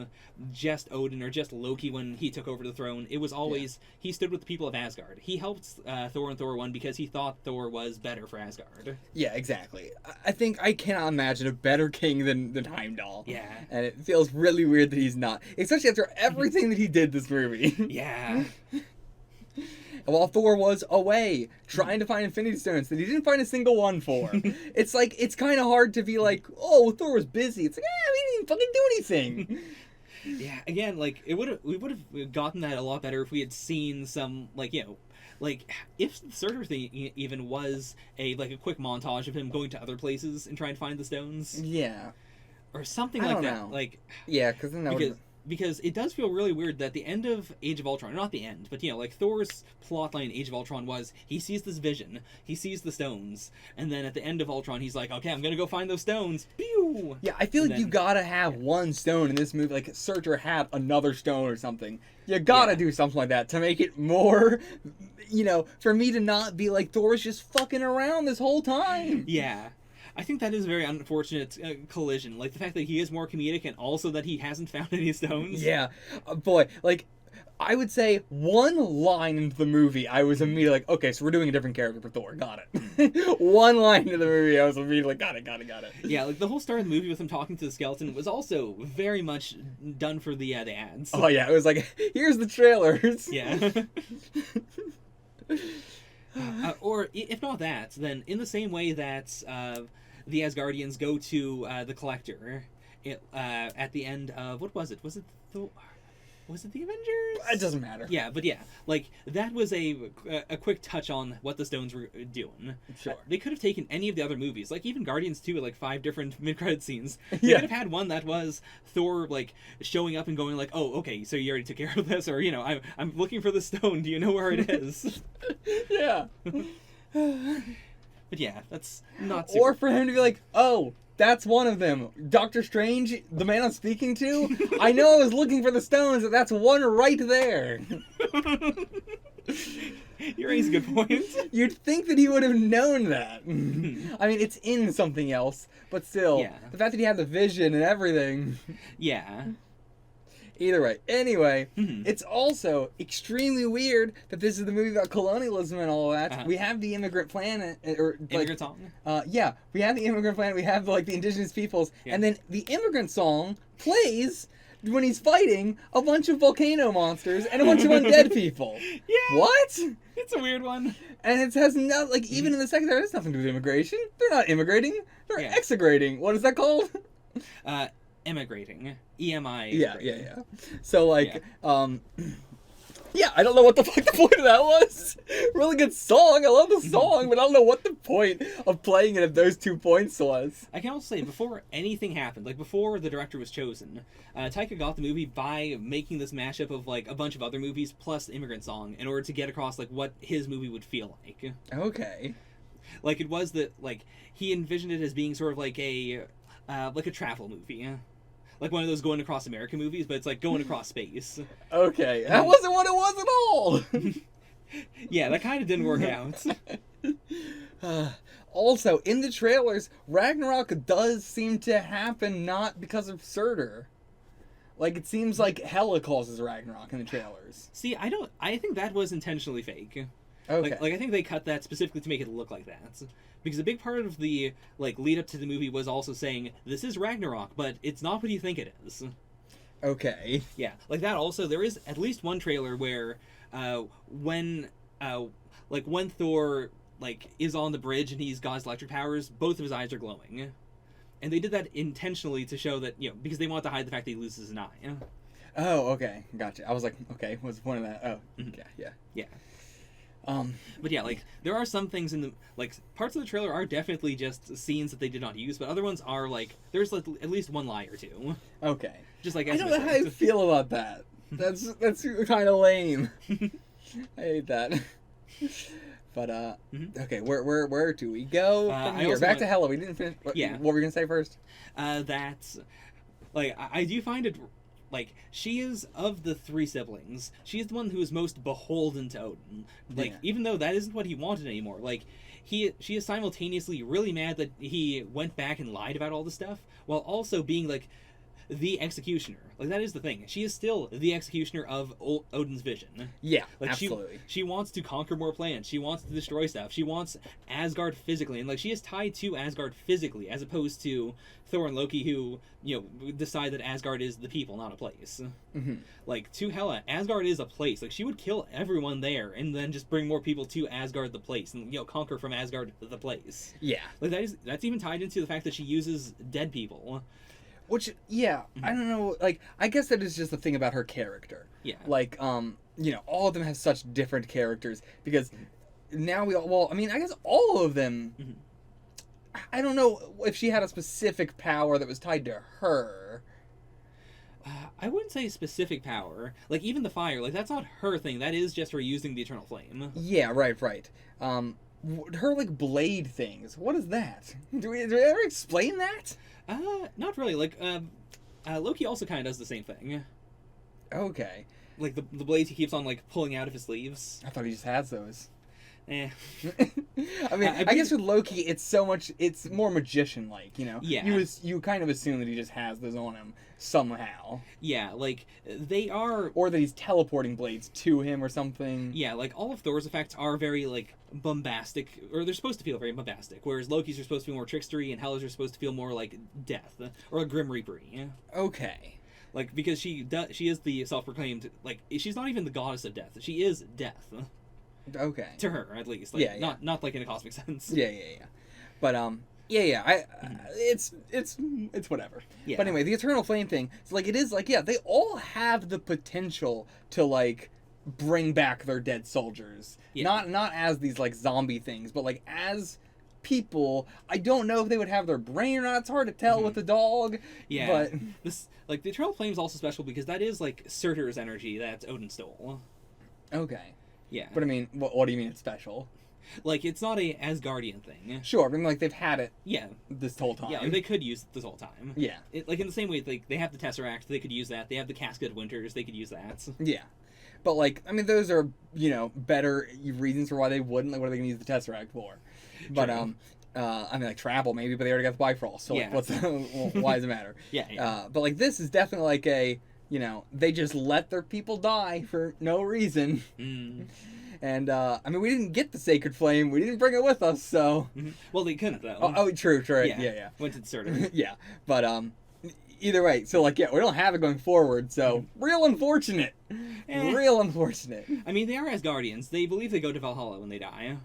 B: just Odin or just Loki when he took over the throne. It was always, he stood with the people of Asgard. He helped Thor in Thor 1 because he thought Thor was better for Asgard. Yeah,
A: exactly. I think I cannot imagine a better king than Heimdall.
B: Yeah.
A: And it feels really weird that he's not. Especially after everything that he did this movie.
B: Yeah.
A: While Thor was away trying to find Infinity Stones that he didn't find a single one for. It's like, it's kind of hard to be like, oh, Thor was busy. It's like, we didn't fucking do anything.
B: Yeah, again, like, we would have gotten that a lot better if we had seen some, like, like, if the Surtur thing even was a quick montage of him going to other places and trying to find the stones.
A: Yeah.
B: Or something like that.
A: Know.
B: Like,
A: yeah, because then that would...
B: Because it does feel really weird that the end of Age of Ultron, not the end, but, like, Thor's plotline in Age of Ultron was, he sees this vision, he sees the stones, and then at the end of Ultron, he's like, okay, I'm gonna go find those stones. Pew!
A: Yeah, I feel like you gotta have one stone in this movie, like, Surtur had another stone or something. You gotta do something like that to make it more, for me to not be like, Thor's just fucking around this whole time.
B: Yeah. I think that is a very unfortunate collision. Like, the fact that he is more comedic and also that he hasn't found any stones.
A: Yeah. Boy, like, I would say one line into the movie, I was immediately like, okay, so we're doing a different character for Thor. Got it. One line into the movie, I was immediately like, got it.
B: Yeah, like, the whole start of the movie with him talking to the skeleton was also very much done for the ads.
A: Oh, yeah. It was like, here's the trailers.
B: Yeah. Or, if not that, then in the same way that... the Asgardians go to the Collector at the end of, what was it? Was it the Avengers?
A: It doesn't matter.
B: Yeah, but yeah, like, that was a quick touch on what the stones were doing.
A: Sure.
B: They could have taken any of the other movies, like even Guardians 2, like 5 different mid-credit scenes. They could have had one that was Thor, like, showing up and going like, oh, okay, so you already took care of this, or, I'm looking for the stone, do you know where it is?
A: Yeah.
B: But yeah, that's not super...
A: Or for him to be like, oh, that's one of them. Doctor Strange, the man I'm speaking to? I know I was looking for the stones, but that's one right there.
B: You raise a good point.
A: You'd think that he would have known that. I mean, it's in something else, but still.
B: Yeah.
A: The fact that he had the vision and everything.
B: Yeah.
A: Either way. Anyway,
B: Mhm.
A: it's also extremely weird that this is the movie about colonialism and all that. We have the immigrant planet, or like,
B: Immigrant song?
A: yeah, we have the immigrant planet. We have like the indigenous peoples, and then the immigrant song plays when he's fighting a bunch of volcano monsters and a bunch of undead people.
B: Yeah.
A: What?
B: It's a weird one.
A: And it has no, like, even in the second there has nothing to do with immigration. They're not immigrating. They're exmigrating. What is that called?
B: Emigrating. EMI.
A: Yeah. So, like, yeah, I don't know what the fuck the point of that was. Really good song. I love the song, but I don't know what the point of playing it if those 2 points was.
B: I can also say, before anything happened, like before the director was chosen, Taika got the movie by making this mashup of like a bunch of other movies plus the Immigrant Song in order to get across like what his movie would feel like.
A: Okay.
B: Like it was that like he envisioned it as being sort of like a travel movie. Like one of those going across America movies, but it's like going across space.
A: Okay. That wasn't what it was at all.
B: Yeah, that kind of didn't work out.
A: Also, in the trailers, Ragnarok does seem to happen not because of Surtur. Like, it seems like Hela causes Ragnarok in the trailers.
B: See, I think that was intentionally fake.
A: Okay.
B: Like I think they cut that specifically to make it look like that. Because a big part of the like lead up to the movie was also saying this is Ragnarok, but it's not what you think it is.
A: Okay.
B: Yeah, like that. Also, there is at least one trailer where, when Thor like is on the bridge and he's got his electric powers, both of his eyes are glowing, and they did that intentionally to show that because they want to hide the fact that he loses an eye.
A: Oh, okay, gotcha. I was like, okay, what's the point of that? Oh, yeah.
B: But yeah, like there are some things in the like parts of the trailer are definitely just scenes that they did not use, but other ones are like there's like at least one lie or two.
A: Okay.
B: Just like
A: I don't know how I feel about that. That's kind of lame. I hate that. But okay, where do we go from here? Back to Hela. We didn't finish. What were we gonna say first?
B: That's like I do find it. Like, she is, of the three siblings, she is the one who is most beholden to Odin. Like, even though that isn't what he wanted anymore. Like, she is simultaneously really mad that he went back and lied about all this stuff, while also being, like, the executioner. Like, that is the thing. She is still the executioner of Odin's vision.
A: Yeah,
B: like,
A: absolutely.
B: She wants to conquer more planets. She wants to destroy stuff. She wants Asgard physically. And, like, she is tied to Asgard physically, as opposed to Thor and Loki, who, decide that Asgard is the people, not a place.
A: Mm-hmm.
B: Like, to Hela, Asgard is a place. Like, she would kill everyone there, and then just bring more people to Asgard the place, and, conquer from Asgard the place.
A: Yeah.
B: Like, that's even tied into the fact that she uses dead people.
A: Which, I don't know, like, I guess that is just the thing about her character.
B: Yeah.
A: Like, all of them have such different characters, because now I guess all of them, I don't know if she had a specific power that was tied to her.
B: I wouldn't say specific power. Like, even the fire, like, that's not her thing, that is just her using the eternal flame.
A: Yeah, right. Her, like, blade things, what is that? Do we ever explain that?
B: Not really. Like, Loki also kind of does the same thing.
A: Okay.
B: Like, the blades he keeps on, like, pulling out of his sleeves.
A: I thought he just has those.
B: Eh.
A: I mean, I guess with Loki, it's more magician-like,
B: Yeah.
A: You kind of assume that he just has those on him somehow.
B: Yeah, like, they are...
A: Or that he's teleporting blades to him or something.
B: Yeah, like, all of Thor's effects are very, like, bombastic, or they're supposed to feel very bombastic, whereas Loki's are supposed to be more trickstery, and Hela's are supposed to feel more like death, or a Grim Reaper-y.
A: Okay.
B: Like, because she is the self-proclaimed, like, she's not even the goddess of death, she is death.
A: Okay.
B: To her, at least. Like,
A: yeah.
B: Not like in a cosmic sense.
A: Yeah. But, it's whatever.
B: Yeah.
A: But anyway, the Eternal Flame thing, it's like, it is, like, they all have the potential to, like, bring back their dead soldiers.
B: Yeah.
A: Not as these, like, zombie things, but, like, as people. I don't know if they would have their brain or not. It's hard to tell with the dog.
B: Yeah.
A: But
B: like, the Eternal Flame is also special because that is, like, Surtur's energy that Odin stole.
A: Okay.
B: Yeah.
A: But I mean, what do you mean it's special?
B: Like, it's not a Asgardian thing.
A: Sure, I mean, like, they've had it this whole time.
B: Yeah, they could use it this whole time.
A: Yeah.
B: Like, in the same way, like, they have the Tesseract, they could use that. They have the Casket of Winters, they could use that.
A: Yeah. But, like, I mean, those are, better reasons for why they wouldn't. Like, what are they going to use the Tesseract for? But, I mean, like, travel, maybe, but they already got the Bifrost. So, like, why does it matter?
B: Yeah.
A: But, like, this is definitely, like, you know, they just let their people die for no reason. And, I mean, we didn't get the Sacred Flame. We didn't bring it with us, so...
B: Well, they couldn't, though.
A: Oh, true. Yeah.
B: Went to Surtur.
A: Yeah, but, either way, so, like, yeah, we don't have it going forward, so real unfortunate. Real unfortunate.
B: I mean, they are Asgardians. They believe they go to Valhalla when they die.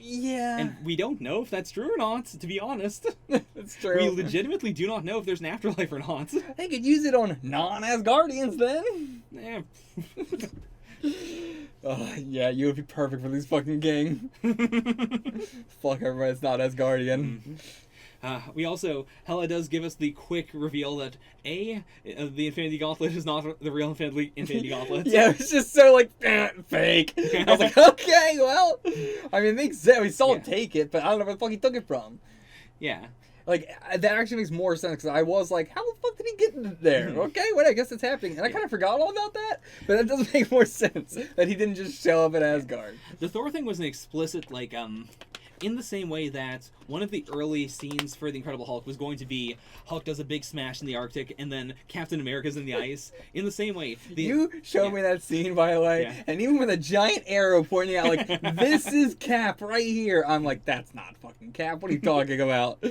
A: Yeah.
B: And we don't know if that's true or not, to be honest.
A: That's true.
B: We legitimately do not know if there's an afterlife or not.
A: They could use it on non-Asgardians, then.
B: Yeah.
A: Oh, yeah, you would be perfect for this fucking gang. Fuck everybody that's not Asgardian.
B: We also, Hela does give us the quick reveal that the Infinity Gauntlet is not the real Infinity Gauntlet.
A: Yeah, it's just so, like, fake. I was like, okay, well, I mean, it makes sense. We saw him take it, but I don't know where the fuck he took it from.
B: Yeah.
A: Like, that actually makes more sense, because I was like, how the fuck did he get there? Okay, well, I guess it's happening. And I kind of forgot all about that, but that does make more sense, that he didn't just show up at Asgard.
B: The Thor thing was an explicit, like, in the same way that one of the early scenes for The Incredible Hulk was going to be Hulk does a big smash in the Arctic and then Captain America's in the ice. In the same way...
A: You showed me that scene, by the way, and even with a giant arrow pointing out, like, this is Cap right here, I'm like, that's not fucking Cap. What are you talking about?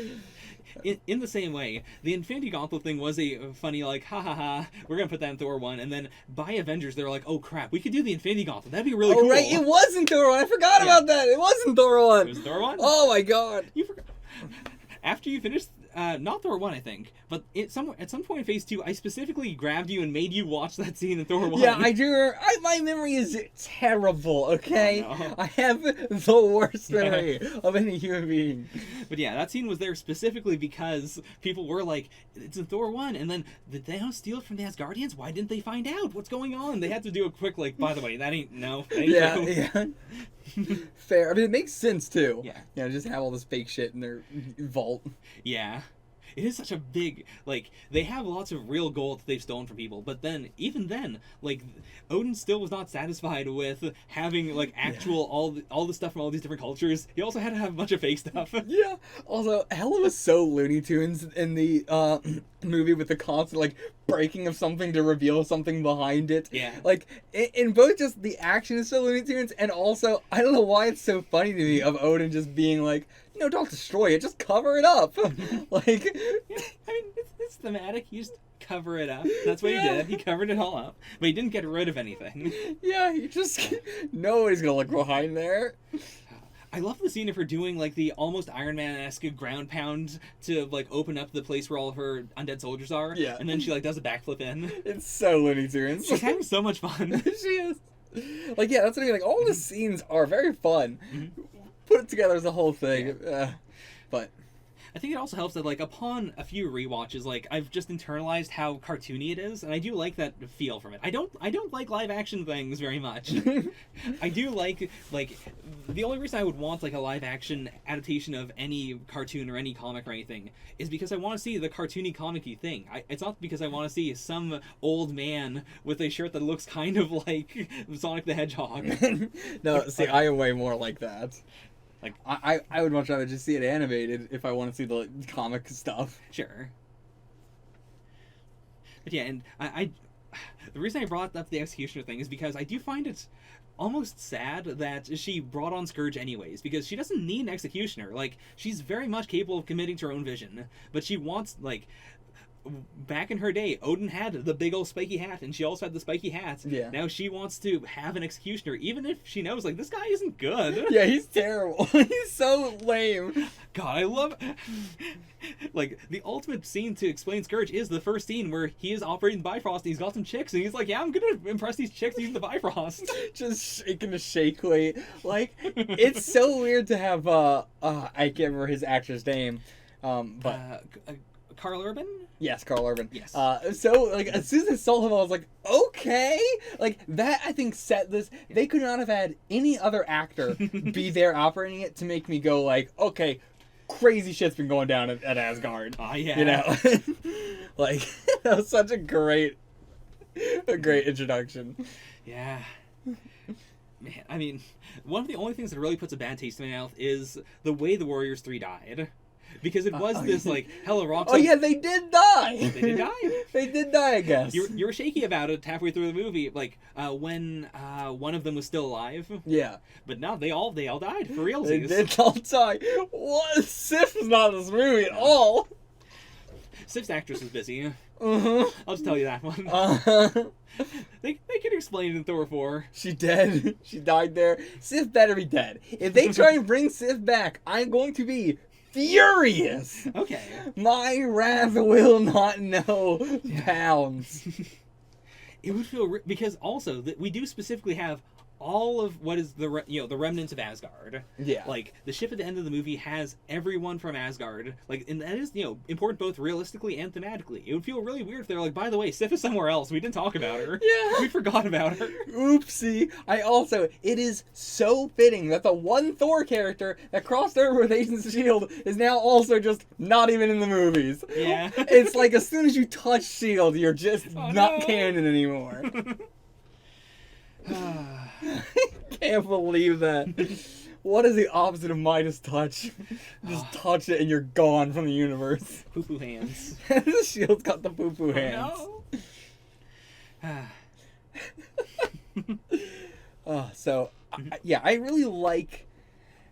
B: In the same way, the Infinity Gauntlet thing was a funny, like, ha ha ha, we're gonna put that in Thor 1, and then by Avengers, they were like, oh crap, we could do the Infinity Gauntlet, that'd be really cool.
A: Oh, right, it was in Thor 1, I forgot about that, it was in Thor 1.
B: It was Thor 1?
A: Oh my god.
B: You forgot. After you finished, not Thor 1, I think, but at some point in Phase 2, I specifically grabbed you and made you watch that scene in Thor 1.
A: Yeah, I do. My memory is terrible, okay?
B: Oh, no.
A: I have the worst memory of any human being.
B: But yeah, that scene was there specifically because people were like, it's in Thor 1, and then, did Thanos steal it from the Asgardians? Why didn't they find out? What's going on? They had to do a quick, like, by the way, that ain't true.
A: Yeah. Fair. I mean, it makes sense, too.
B: Yeah.
A: You know, just have all this fake shit in their vault.
B: Yeah. It is such a big, like, they have lots of real gold that they've stolen from people, but then, even then, like, Odin still was not satisfied with having, like, actual, all the stuff from all these different cultures. He also had to have a bunch of fake stuff.
A: Yeah. Also, Hela was so Looney Tunes in the movie with the constant, like, breaking of something to reveal something behind it.
B: Yeah.
A: Like, in both just the action is so Looney Tunes, and also, I don't know why it's so funny to me of Odin just being like, no, don't destroy it, just cover it up. Like...
B: Yeah, I mean, it's thematic, you just cover it up. That's what he did, he covered it all up. But he didn't get rid of anything.
A: Yeah, he just... Nobody's gonna look behind there.
B: I love the scene of her doing, like, the almost Iron Man-esque ground pound to, like, open up the place where all of her undead soldiers are.
A: Yeah.
B: And then she, like, does a backflip in.
A: It's so Looney Tunes.
B: She's having so much fun.
A: She is. Like, yeah, that's what I mean. Like, all the scenes are very fun. Put it together as a whole thing.
B: Yeah.
A: But...
B: I think it also helps that, like, upon a few rewatches, like, I've just internalized how cartoony it is, and I do like that feel from it. I don't like live action things very much. I do like, the only reason I would want, like, a live action adaptation of any cartoon or any comic or anything is because I want to see the cartoony comic-y thing. It's not because I want to see some old man with a shirt that looks kind of like Sonic the Hedgehog.
A: No, see, I am way more like that.
B: Like,
A: I would much rather just see it animated if I want to see the comic stuff.
B: Sure. But yeah, and I the reason I brought up the Executioner thing is because I do find it almost sad that she brought on Skurge anyways, because she doesn't need an Executioner. Like, she's very much capable of committing to her own vision, but she wants, like... Back in her day, Odin had the big old spiky hat, and she also had the spiky hat.
A: Yeah.
B: Now she wants to have an Executioner, even if she knows, like, this guy isn't good.
A: Yeah, he's terrible. He's so lame.
B: God, I love... Like, the ultimate scene to explain Skurge is the first scene where he is operating the Bifrost, and he's got some chicks, and he's like, yeah, I'm gonna impress these chicks using the Bifrost. Just
A: shaking the shakely. Like, it's so weird to have, I can't remember his actor's name, but...
B: Carl Urban?
A: Yes, Carl Urban.
B: Yes.
A: So, like, as soon as I saw him, I was like, okay! Like, that, I think, set this... They could not have had any other actor be there operating it to make me go, like, okay, crazy shit's been going down at Asgard.
B: Oh, yeah.
A: You know? Like, that was such a great introduction.
B: Yeah. Man, I mean, one of the only things that really puts a bad taste in my mouth is the way the Warriors 3 died. because it was this like Hela rocks.
A: Oh yeah, they did die.
B: They did die.
A: They did die, I guess.
B: You were shaky about it halfway through the movie, like when one of them was still alive.
A: Yeah.
B: But no, they all died for real.
A: They did all die. What? Sif is not in this movie at all.
B: Sif's actress is busy.
A: Uh-huh.
B: I'll just tell you that one. They can explain it in Thor 4.
A: She dead. She died there. Sif better be dead. If they try and bring Sif back, I'm going to be furious.
B: Okay.
A: My wrath will not know bounds.
B: It would feel because also that we do specifically have all of what is the the remnants of Asgard.
A: Yeah.
B: Like the ship at the end of the movie has everyone from Asgard. Like, and that is important both realistically and thematically. It would feel really weird if they're like, by the way, Sif is somewhere else. We didn't talk about her.
A: Yeah.
B: We forgot about her.
A: Oopsie. It is so fitting that the one Thor character that crossed over with Agents of S.H.I.E.L.D. is now also just not even in the movies.
B: Yeah.
A: It's like as soon as you touch S.H.I.E.L.D., you're just not canon anymore. I can't believe that. What is the opposite of Midas touch? Just touch it and you're gone from the universe.
B: Poo-poo hands.
A: The shield's got the poo-poo hands.
B: No.
A: I really like...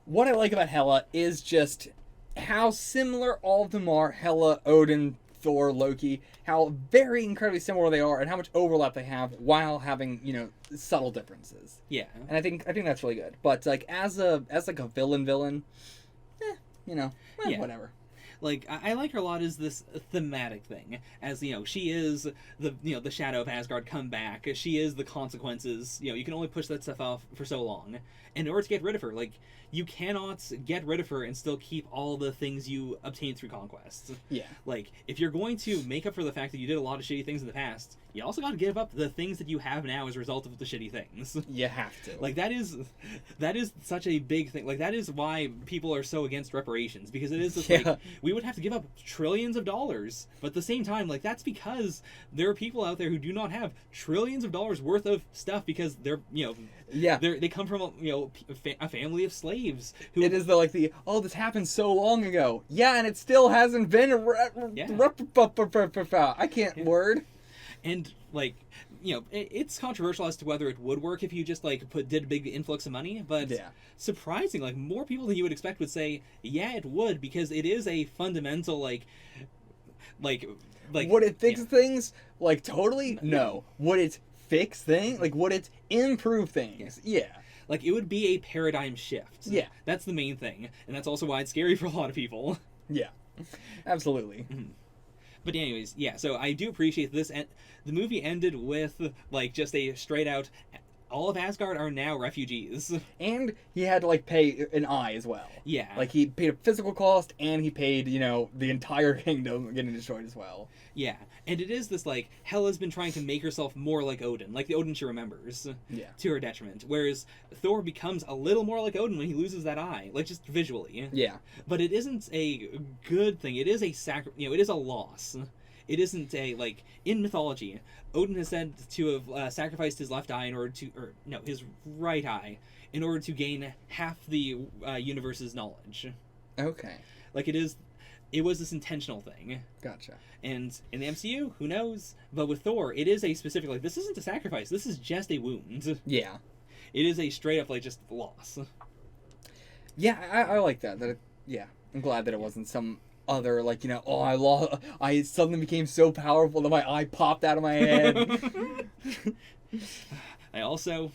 A: What I like about Hela is just how similar all of them are. Hela, Odin, Thor, Loki, how very incredibly similar they are, and how much overlap they have while having, subtle differences.
B: Yeah.
A: And I think that's really good. But like as a villain,
B: Yeah.
A: whatever.
B: Like I like her a lot as this thematic thing, as she is the shadow of Asgard come back. She is the consequences. You can only push that stuff off for so long. And in order to get rid of her, like you cannot get rid of her and still keep all the things you obtained through conquests.
A: Yeah.
B: Like if you're going to make up for the fact that you did a lot of shitty things in the past, you also got to give up the things that you have now as a result of the shitty things.
A: You have to.
B: Like that is such a big thing. Like that is why people are so against reparations, because it is just like we would have to give up trillions of dollars, but at the same time, like that's because there are people out there who do not have trillions of dollars worth of stuff because they're they come from a family of slaves. Who,
A: it is this happened so long ago. Yeah, and it still hasn't been I can't word.
B: And like it's controversial as to whether it would work if you just did a big influx of money, but surprising, like more people than you would expect would say it would, because it is a fundamental like
A: would it fix things totally? No. Would it fix things? Would it improve things? Yeah.
B: Like it would be a paradigm shift.
A: Yeah.
B: That's the main thing, and that's also why it's scary for a lot of people.
A: Yeah. Absolutely.
B: Mm-hmm. But anyways, so I do appreciate this. And the movie ended with just a straight out, all of Asgard are now refugees.
A: And he had to pay an eye as well.
B: Yeah.
A: He paid a physical cost, and he paid the entire kingdom getting destroyed as well.
B: Yeah. And it is this Hela's been trying to make herself more like Odin, like the Odin she remembers.
A: Yeah.
B: To her detriment. Whereas Thor becomes a little more like Odin when he loses that eye, just visually.
A: Yeah.
B: But it isn't a good thing. It is a it is a loss. It isn't a in mythology, Odin is said to have sacrificed his left eye in order to, his right eye, in order to gain half the universe's knowledge.
A: Okay.
B: It was this intentional thing.
A: Gotcha.
B: And in the MCU, who knows? But with Thor, it is a specific this isn't a sacrifice. This is just a wound.
A: Yeah.
B: It is a straight up just loss.
A: Yeah, I like that. I'm glad that it wasn't some other I suddenly became so powerful that my eye popped out of my head.
B: I also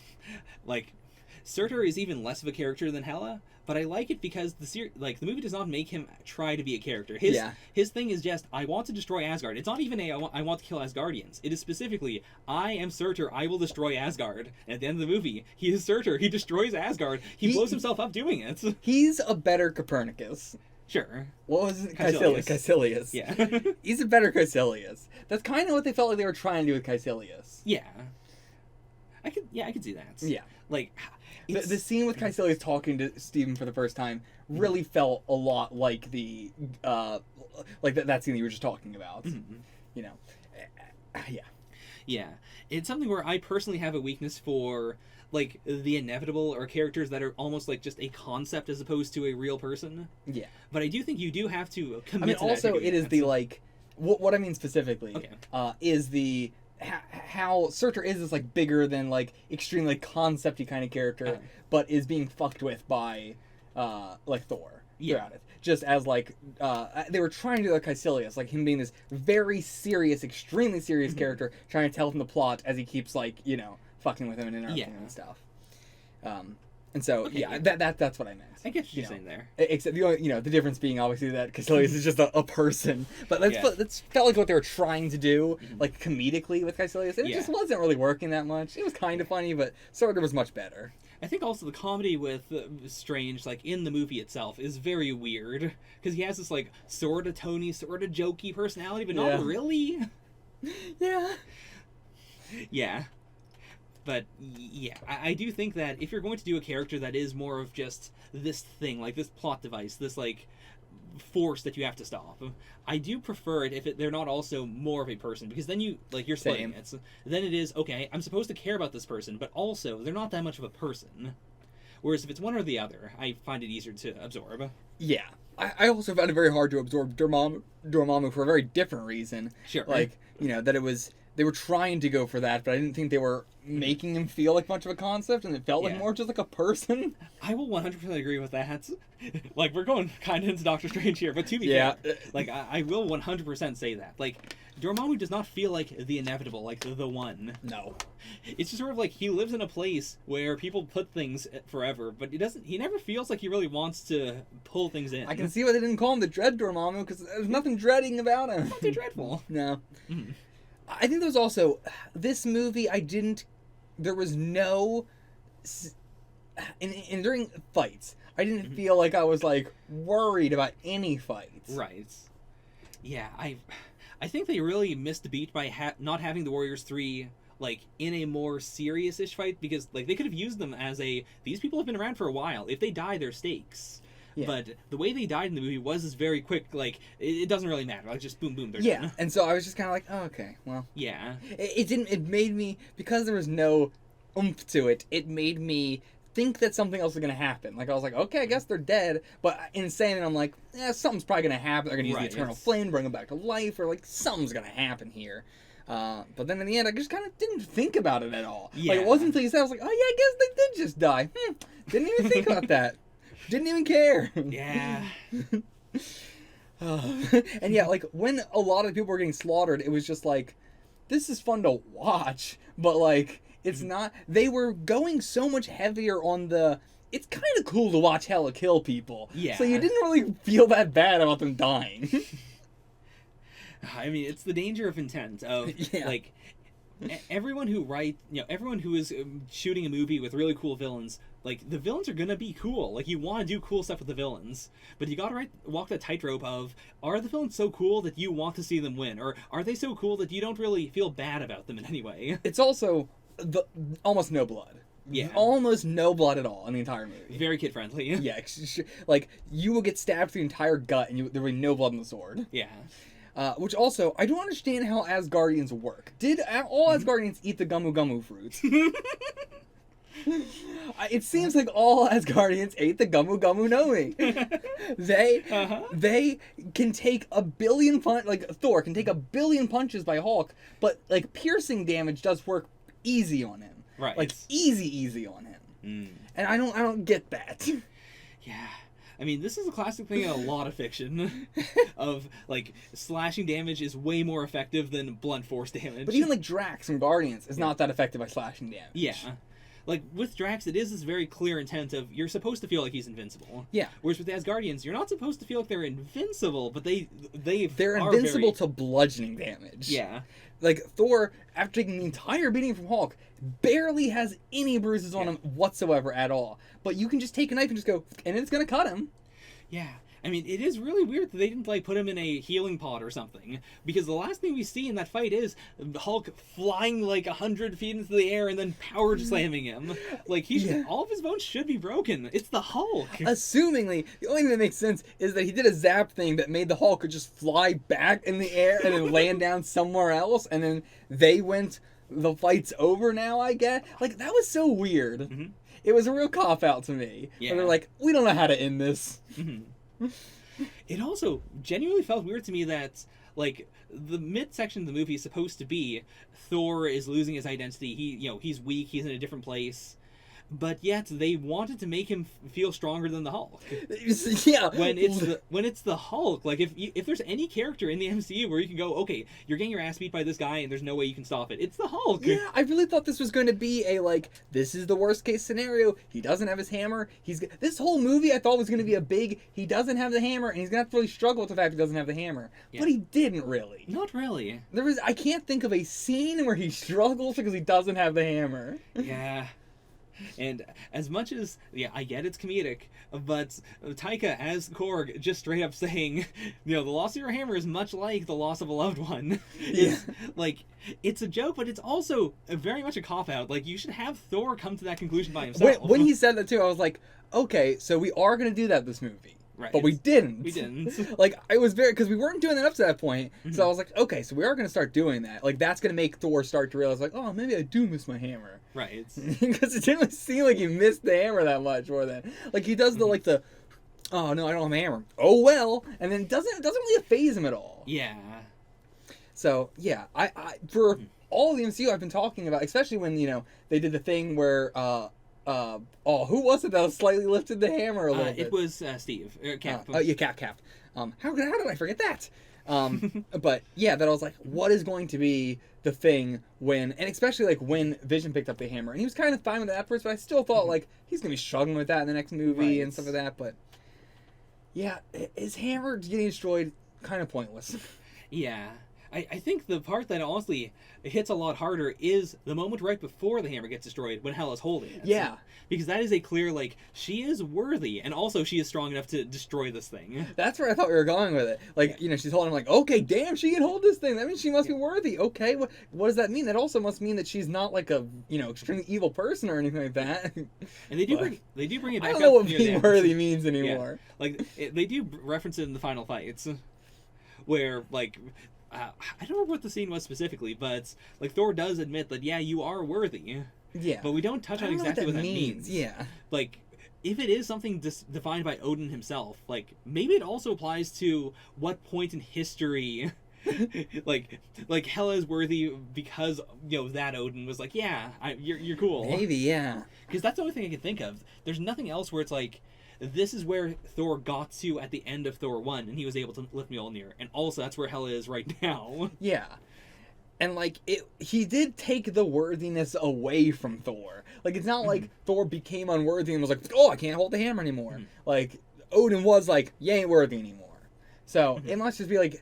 B: Surtur is even less of a character than Hela, but I like it because the movie does not make him try to be a character. His thing is just, I want to destroy Asgard. It's not even I want to kill Asgardians. It is specifically, I am Surtur, I will destroy Asgard. And at the end of the movie, he is Surtur, he destroys Asgard. He blows himself up doing it.
A: He's a better Copernicus.
B: Sure.
A: What was it? Caecilius.
B: Yeah.
A: He's a better Caecilius. That's kind of what they felt like they were trying to do with Caecilius.
B: Yeah. I could see that.
A: Yeah.
B: The
A: scene with Caecilius talking to Stephen for the first time really felt a lot like the that scene that you were just talking about.
B: Mm-hmm.
A: Yeah.
B: Yeah. It's something where I personally have a weakness for like the inevitable or characters that are almost like just a concept as opposed to a real person.
A: Yeah.
B: But I do think you do have to commit
A: I mean,
B: to that
A: also,
B: to do
A: it is
B: that.
A: the, like, what I mean specifically
B: Okay.
A: is the, how Surtur is this, like, bigger than, like, extremely concept-y kind of character, but is being fucked with by, like, Thor throughout it. Just as, like, they were trying to do, like, Caecilius, like, him being this very serious, extremely serious character, trying to tell him the plot as he keeps, like, you know, fucking with him and interrupting him and stuff. And so, that's what I meant.
B: I get what you're saying there.
A: Except, the only, you know, the difference being, obviously, that Caecilius is just a person. But that's felt like what they were trying to do, like, comedically with Caecilius. And it just wasn't really working that much. It was kind of funny, but Surtur was much better.
B: I think also the comedy with Strange, like, in the movie itself, is very weird. Because he has this, like, sort of Tony, sort of jokey personality, but not really.
A: Yeah.
B: Yeah. But, yeah, I do think that if you're going to do a character that is more of just this thing, like this plot device, this, like, force that you have to stop, I do prefer it if they're not also more of a person, because then you, like, you're splitting it. So then it is, okay, I'm supposed to care about this person, but also, they're not that much of a person. Whereas if it's one or the other, I find it easier to absorb.
A: Yeah. I also found it very hard to absorb Dormammu for a very different reason.
B: Sure.
A: Like, you know, that it was... They were trying to go for that, but I didn't think they were making him feel like much of a concept, and it felt like more just like a person.
B: I will 100% agree with that. Like, we're going kind of into Doctor Strange here, but to be fair, like, I will 100% say that. Like, Dormammu does not feel like the inevitable, like the one.
A: No.
B: It's just sort of like he lives in a place where people put things forever, but he never feels like he really wants to pull things in.
A: I can see why they didn't call him the Dread Dormammu, because there's nothing dreading about him.
B: Not too dreadful.
A: No. I think there was also, this movie, there was no, during fights, I didn't feel like I was, like, worried about any fights.
B: Right. Yeah, I think they really missed the beat by not having the Warriors 3, like, in a more serious-ish fight, because, like, they could have used them as these people have been around for a while. If they die, they're stakes. Yeah. But the way they died in the movie was this very quick, like, it doesn't really matter. Like, just boom, boom, they're done.
A: And so I was just kind of like, oh, okay, well.
B: Yeah.
A: It made me, because there was no oomph to it, it made me think that something else was going to happen. Like, I was like, okay, I guess they're dead. But in saying it, I'm like, something's probably going to happen. They're going to use the Eternal Flame, bring them back to life, or, like, something's going to happen here. But then in the end, I just kind of didn't think about it at all. Yeah. Like, it wasn't until you said, I was like, oh, yeah, I guess they did just die. Didn't even think about that. Didn't even care.
B: Yeah.
A: And yeah, like, when a lot of people were getting slaughtered, it was just like, this is fun to watch, but, like, it's not... They were going so much heavier on the... It's kind of cool to watch Hela kill people. Yeah. So you didn't really feel that bad about them dying.
B: I mean, it's the danger of intent, of, like... Everyone who everyone who is shooting a movie with really cool villains, like, the villains are gonna be cool. Like, you want to do cool stuff with the villains, but you gotta walk the tightrope of, are the villains so cool that you want to see them win, or are they so cool that you don't really feel bad about them in any way?
A: It's also almost no blood. Yeah. Almost no blood at all in the entire movie.
B: Very kid-friendly.
A: Yeah, like, you will get stabbed through the entire gut, and there will be no blood in the sword.
B: Yeah.
A: Which also, I don't understand how Asgardians work. Did all Asgardians eat the Gumu Gumu fruits? It seems like all Asgardians ate the Gumu Gumu Nomi. They can take a billion Thor can take a billion punches by Hulk, but, like, piercing damage does work easy on him.
B: Right.
A: Like, easy on him. And I don't get that.
B: Yeah. I mean, this is a classic thing in a lot of fiction, of, like, slashing damage is way more effective than blunt force damage.
A: But even, like, Drax from Guardians is not that effective by slashing damage.
B: Yeah. Like, with Drax, it is this very clear intent of, you're supposed to feel like he's invincible.
A: Yeah.
B: Whereas with the Asgardians, you're not supposed to feel like they're invincible, but they're
A: invincible to bludgeoning damage.
B: Yeah.
A: Like, Thor, after taking the entire beating from Hulk, barely has any bruises on him whatsoever at all. But you can just take a knife and just go, and it's gonna cut him.
B: Yeah. I mean, it is really weird that they didn't, like, put him in a healing pod or something. Because the last thing we see in that fight is Hulk flying, like, 100 feet into the air and then power slamming him. Like, all of his bones should be broken. It's the Hulk.
A: Assumingly, the only thing that makes sense is that he did a zap thing that made the Hulk just fly back in the air and then land down somewhere else. And then they went the fight's over now, I guess. Like, that was so weird.
B: Mm-hmm.
A: It was a real cop-out to me.
B: Yeah.
A: And they're like, we don't know how to end this.
B: Mm-hmm. It also genuinely felt weird to me that, like, the midsection of the movie is supposed to be Thor is losing his identity. He's weak. He's in a different place. But yet they wanted to make him feel stronger than the Hulk.
A: Yeah.
B: When it's the Hulk, like if there's any character in the MCU where you can go, okay, you're getting your ass beat by this guy and there's no way you can stop it, it's the Hulk.
A: Yeah, I really thought this was going to be a, like, this is the worst case scenario. He doesn't have his hammer. This whole movie I thought was going to be a big, he doesn't have the hammer, and he's going to have to really struggle with the fact he doesn't have the hammer. Yeah. But he didn't really.
B: Not really.
A: I can't think of a scene where he struggles because he doesn't have the hammer.
B: Yeah. And as much as, I get it's comedic, but Taika as Korg just straight up saying, the loss of your hammer is much like the loss of a loved one.
A: Yeah.
B: It's a joke, but it's also very much a cop-out. Like, you should have Thor come to that conclusion by himself.
A: When he said that too, I was like, okay, so we are going to do that this movie.
B: Right.
A: But we didn't.
B: We didn't.
A: Like, I was because we weren't doing that up to that point.
B: Mm-hmm.
A: So I was like, okay, so we are going to start doing that. Like, that's going to make Thor start to realize, like, oh, maybe I do miss my hammer.
B: Right.
A: Because it didn't really seem like he missed the hammer that much more than. Like, he does oh, no, I don't have a hammer. Oh, well. And then it doesn't really phase him at all.
B: Yeah.
A: So, yeah, I for all the MCU I've been talking about, especially when, they did the thing where, who was it that slightly lifted the hammer a little bit?
B: It was Steve. Cap.
A: Cap. How did I forget that? But yeah, that I was like, what is going to be the thing and especially like when Vision picked up the hammer, and he was kind of fine with that at first, but I still thought like he's gonna be struggling with that in the next movie and stuff like that. But yeah, his hammer getting destroyed, kind of pointless.
B: Yeah. I think the part that honestly hits a lot harder is the moment right before the hammer gets destroyed when Hela's holding it.
A: Yeah.
B: Because that is a clear, like, she is worthy, and also she is strong enough to destroy this thing.
A: That's where I thought we were going with it. Like, she's holding him like, okay, damn, she can hold this thing. That means she must be worthy. Okay, what does that mean? That also must mean that she's not like a, extremely evil person or anything like that.
B: And they do bring it back
A: I
B: up.
A: don't know what being worthy means anymore.
B: Yeah. Like, they do reference it in the final fights, where, like... I don't remember what the scene was specifically, but like Thor does admit that you are worthy.
A: Yeah.
B: But we don't touch on exactly what that means.
A: Yeah.
B: Like, if it is something defined by Odin himself, like maybe it also applies to what point in history, like Hela is worthy because that Odin was like, you're cool.
A: Maybe, yeah.
B: Because that's the only thing I can think of. There's nothing else where it's like, this is where Thor got to at the end of Thor 1, and he was able to lift Mjolnir. And also, that's where Hela is right now.
A: Yeah. And, like, he did take the worthiness away from Thor. Like, it's not like Thor became unworthy and was like, oh, I can't hold the hammer anymore. Like, Odin was like, you ain't worthy anymore. So, it must just be like,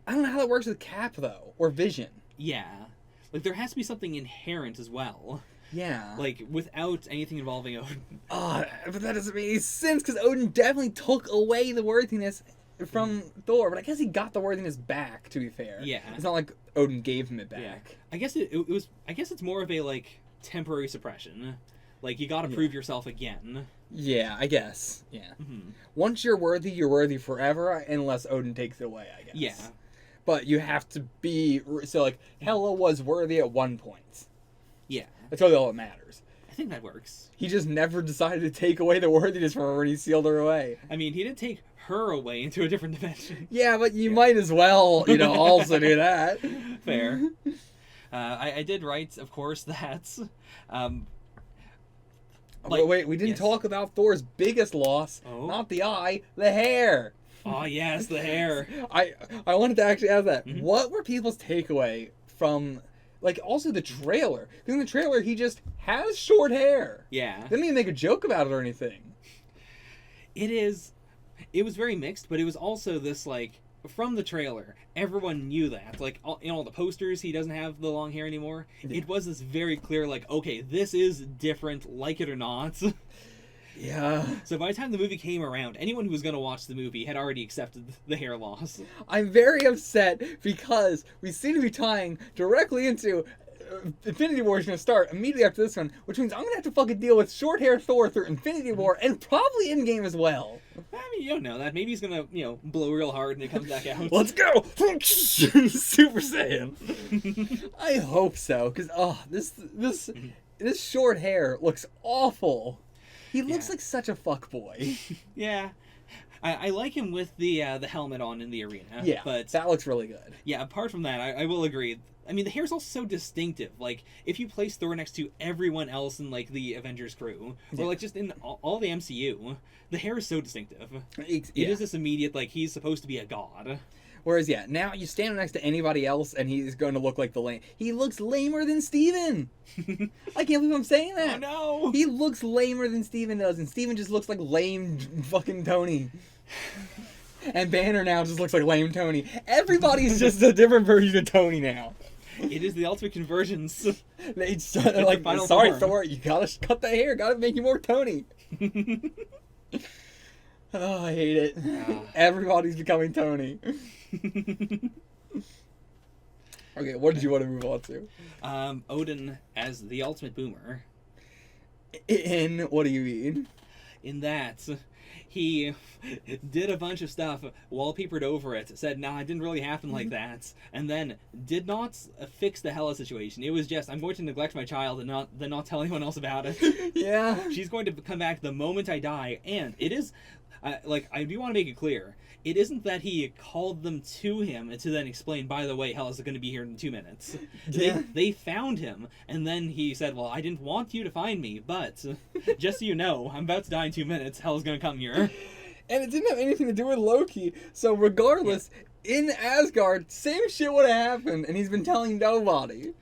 A: I don't know how that works with Cap, though, or Vision.
B: Yeah. Like, there has to be something inherent as well.
A: Yeah.
B: Like, without anything involving Odin.
A: But that doesn't make any sense, because Odin definitely took away the worthiness from Thor. But I guess he got the worthiness back, to be fair.
B: Yeah.
A: It's not like Odin gave him it back.
B: Yeah. I guess it was... I guess it's more of a, like, temporary suppression. Like, you gotta prove yourself again.
A: Yeah, I guess. Yeah.
B: Mm-hmm.
A: Once you're worthy forever, unless Odin takes it away, I guess.
B: Yeah.
A: But you have to be... So, like, Hela was worthy at one point.
B: Yeah.
A: That's really all that matters.
B: I think that works.
A: He just never decided to take away the worthiness from her when he sealed her away.
B: I mean, he did take her away into a different dimension.
A: Yeah, but you might as well, also do that.
B: Fair. I did write, of course, that...
A: wait, we didn't talk about Thor's biggest loss.
B: Oh.
A: Not the eye, the hair.
B: Oh, yes, the hair.
A: I wanted to actually ask that.
B: Mm-hmm.
A: What were people's takeaway from... Like, also the trailer. Because in the trailer, he just has short hair.
B: Yeah.
A: They didn't even make a joke about it or anything.
B: It was very mixed, but it was also this, like, from the trailer, everyone knew that. Like, in all the posters, he doesn't have the long hair anymore. Yeah. It was this very clear, like, okay, this is different, like it or not.
A: Yeah.
B: So by the time the movie came around, anyone who was going to watch the movie had already accepted the hair loss.
A: I'm very upset because we seem to be tying directly into Infinity War is going to start immediately after this one, which means I'm going to have to fucking deal with short hair Thor through Infinity War and probably Endgame as well.
B: I mean, you don't know that. Maybe he's gonna, blow real hard and it comes back out.
A: Let's go! Super Saiyan. I hope so, because this short hair looks awful. He looks like such a fuckboy.
B: Yeah. I like him with the helmet on in the arena.
A: Yeah,
B: but
A: that looks really good.
B: Yeah, apart from that, I will agree. I mean, the hair's also so distinctive. Like, if you place Thor next to everyone else in, like, the Avengers crew, or, like, just in all the MCU, the hair is so distinctive. It is this immediate, like, he's supposed to be a god.
A: Whereas, now you stand next to anybody else, and he's going to look like the lame. He looks lamer than Steven! I can't believe I'm saying that!
B: Oh, no!
A: He looks lamer than Steven does, and Steven just looks like lame fucking Tony. And Banner now just looks like lame Tony. Everybody's just a different version of Tony now.
B: It is the ultimate convergence.
A: They're like, sorry, form. Thor, you gotta cut the hair, gotta make you more Tony. Oh, I hate it. Everybody's becoming Tony. Okay, what did you want to move on to?
B: Odin as the ultimate boomer.
A: In what do you mean?
B: In that he did a bunch of stuff, wallpapered over it, said, nah, it didn't really happen like that, and then did not fix the Hela situation. It was just, I'm going to neglect my child and not tell anyone else about it.
A: Yeah.
B: She's going to come back the moment I die, and it is, I do want to make it clear, it isn't that he called them to him to then explain, by the way, Hela's going to be here in 2 minutes.
A: Yeah.
B: They found him, and then he said, well, I didn't want you to find me, but just so you know, I'm about to die in 2 minutes. Hela's going to come here.
A: And it didn't have anything to do with Loki, so regardless, in Asgard, same shit would have happened, and he's been telling nobody.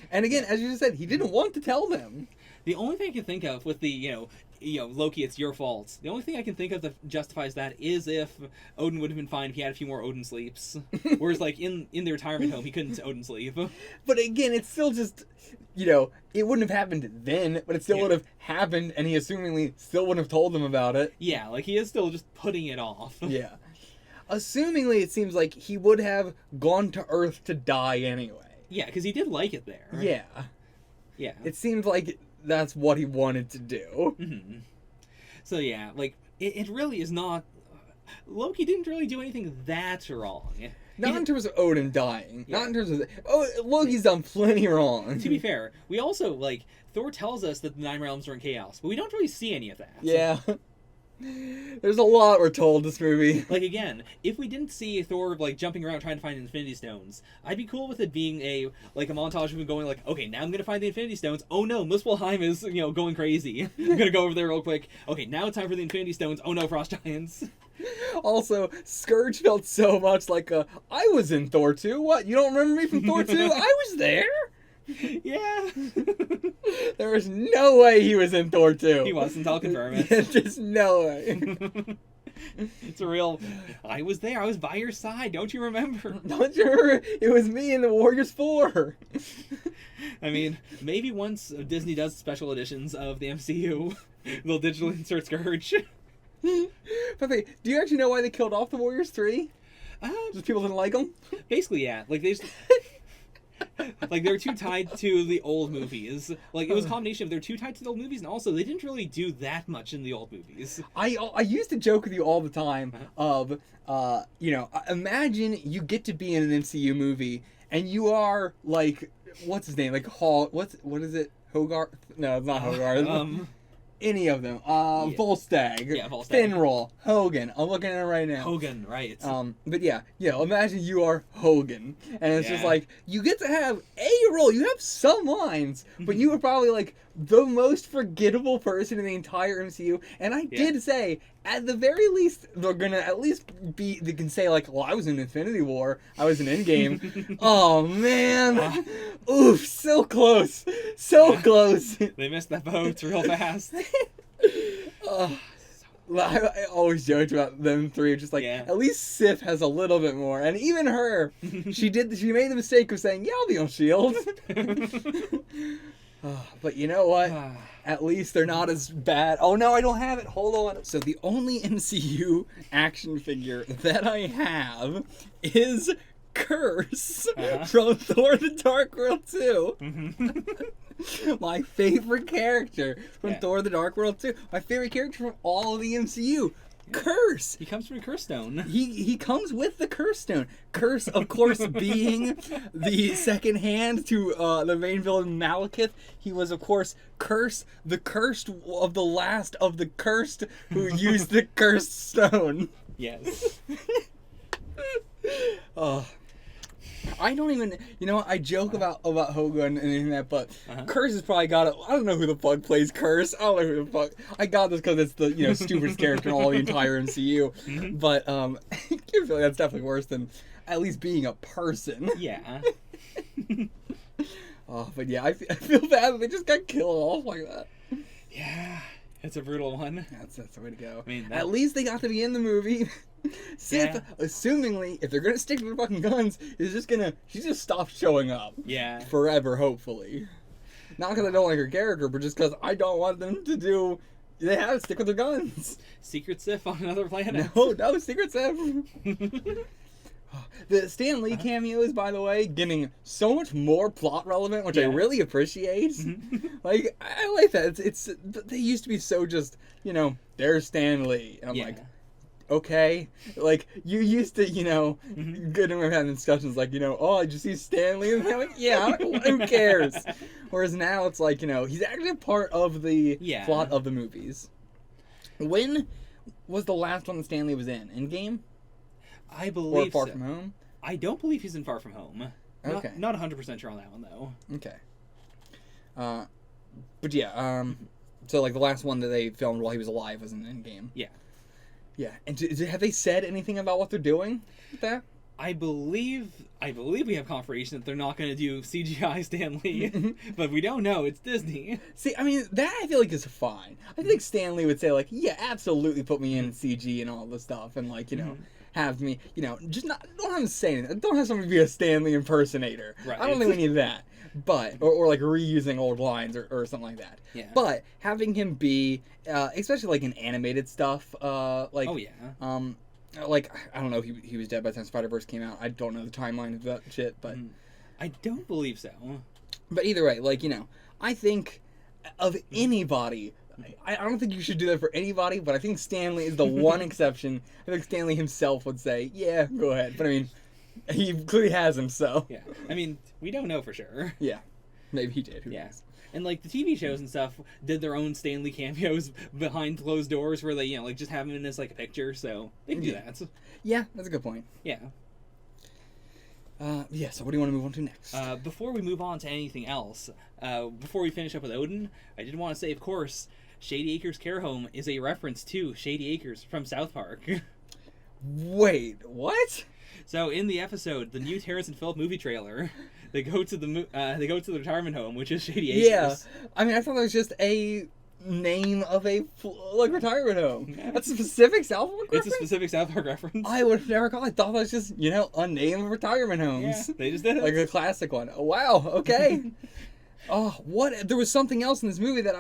A: And again, as you just said, he didn't want to tell them.
B: The only thing I can think of with the, Loki, it's your fault. The only thing I can think of that justifies that is if Odin would have been fine if he had a few more Odin sleeps. Whereas, like, in the retirement home, he couldn't Odin sleep.
A: But again, it's still just, it wouldn't have happened then, but it still would have happened, and he assumingly still wouldn't have told them about it.
B: Yeah, like, he is still just putting it off.
A: Yeah. Assumingly, it seems like he would have gone to Earth to die anyway.
B: Yeah, because he did like it there.
A: Yeah.
B: Yeah.
A: It seems like that's what he wanted to do.
B: Mm-hmm. So yeah, like, it really is not... Loki didn't really do anything that wrong.
A: Not in terms of Odin dying. Yeah. Not in terms of... Loki's done plenty wrong.
B: To be fair, we also, like, Thor tells us that the Nine Realms are in chaos, but we don't really see any of that.
A: Yeah. There's a lot we're told this movie.
B: Like, again, if we didn't see Thor, like, jumping around trying to find Infinity Stones, I'd be cool with it being a montage of him going, like, okay, now I'm gonna find the Infinity Stones. Oh no, Muspelheim is, going crazy. I'm gonna go over there real quick. Okay, now it's time for the Infinity Stones. Oh no, Frost Giants.
A: Also, Skurge felt so much like I was in Thor 2. What? You don't remember me from Thor 2? I was there?
B: Yeah.
A: There was no way he was in Thor 2.
B: He wasn't, I'll confirm it.
A: Just no way.
B: It's a real, I was there, I was by your side, don't you remember?
A: Don't you remember? It was me in the Warriors 4.
B: I mean, maybe once Disney does special editions of the MCU, they'll digitally insert Skurge.
A: But do you actually know why they killed off the Warriors 3? Just people didn't like them?
B: Basically, yeah. Like, they just... like, they're too tied to the old movies. Like, it was a combination of they're too tied to the old movies, and also they didn't really do that much in the old movies.
A: I used to joke with you all the time of, imagine you get to be in an MCU movie, and you are, like, what's his name? Like, what is it? Hogarth? No, it's not Hogarth. Any of them. Volstagg.
B: Yeah, Volstagg.
A: Finral. Hogan. I'm looking at it right now.
B: Hogan, right.
A: But yeah, imagine you are Hogan. And it's just like, you get to have a role. You have some lines, but you are probably like the most forgettable person in the entire MCU. And I did say, at the very least, they're gonna at least they can say like, well, I was in Infinity War. I was in Endgame. Oh, man. Oof, so close. So close.
B: They missed that boat real fast.
A: I always joked about them three, just like, at least Sif has a little bit more. And even her, she made the mistake of saying, yeah, I'll be on S.H.I.E.L.D. But you know what? At least they're not as bad. Oh no, I don't have it. Hold on. So the only MCU action figure that I have is Curse from Thor the Dark World 2. My favorite character from Thor the Dark World 2. My favorite character from all of the MCU. Curse.
B: He comes from a curse stone.
A: He comes with the curse stone. Curse, of course, being the second hand to the main villain Malekith. He was, of course, Curse, the cursed of the last of the cursed who used the cursed stone.
B: Yes.
A: I don't even, I joke about Hogun and anything like that, but Curse has probably got it. I don't know who the fuck plays Curse. I don't know who the fuck. I got this because it's the, stupidest character in all the entire MCU. But, I feel like that's definitely worse than at least being a person.
B: Yeah.
A: But yeah, I feel bad that they just got killed off like that.
B: Yeah. It's a brutal one.
A: That's the way to go.
B: I mean,
A: at least they got to be in the movie. Sith, assumingly, if they're gonna stick to the fucking guns, she's just stopped showing up.
B: Yeah.
A: Forever, hopefully. Not because I don't like her character, but just because I don't want them to do. They have to stick with their guns.
B: Secret Sith on another planet.
A: No, Secret Sith. The Stan Lee cameos, by the way, getting so much more plot relevant, which I really appreciate. Like, I like that. It's they used to be so just, there's Stan Lee. And I'm like, okay. Like, you used to, good when we're having discussions like, oh, did you see Stan Lee? And I'm like, yeah, who cares? Whereas now it's like, he's actually a part of the plot of the movies. When was the last one that Stan Lee was in? Endgame?
B: I believe
A: or Far From Home?
B: I don't believe he's in Far From Home.
A: Okay.
B: Not 100% sure on that one, though.
A: Okay. But yeah, so like the last one that they filmed while he was alive was in Endgame.
B: Yeah.
A: Yeah. And have they said anything about what they're doing with that?
B: I believe we have confirmation that they're not going to do CGI Stan Lee, but we don't know. It's Disney.
A: See, I mean, that I feel like is fine. I think Stan Lee would say like, yeah, absolutely put me in CG and all this stuff, and like, have me, just don't have him say anything. Don't have somebody be a Stan Lee impersonator.
B: Right.
A: I don't think we need that. But, or like reusing old lines or something like that.
B: Yeah.
A: But having him be, especially like in animated stuff, like,
B: oh yeah.
A: Like, I don't know, he was dead by the time Spider-Verse came out. I don't know the timeline of that shit, but.
B: I don't believe so.
A: But either way, like, I think of anybody. I don't think you should do that for anybody, but I think Stan Lee is the one exception. I think Stan Lee himself would say, yeah, go ahead. But I mean, he clearly hasn't, so.
B: Yeah. I mean, we don't know for sure.
A: Yeah. Maybe he did. Who knows?
B: And like the TV shows and stuff did their own Stan Lee cameos behind closed doors where they, like just have him in as like a picture, so they can do that.
A: Yeah, that's a good point.
B: Yeah.
A: So what do you want to move on to next?
B: Before we move on to anything else, before we finish up with Odin, I did want to say, of course, Shady Acres Care Home is a reference to Shady Acres from South Park.
A: Wait, what?
B: So in the episode, the new Terrence and Phillip movie trailer, they go to the retirement home, which is Shady Acres.
A: Yeah, I mean, I thought it was just a name of a retirement home. That's a specific South Park reference?
B: It's a specific South Park reference.
A: I would have never called. I thought that was just a name of retirement homes.
B: Yeah, they just did it.
A: Like a classic one. Oh, wow. Okay. Oh, what? There was something else in this movie that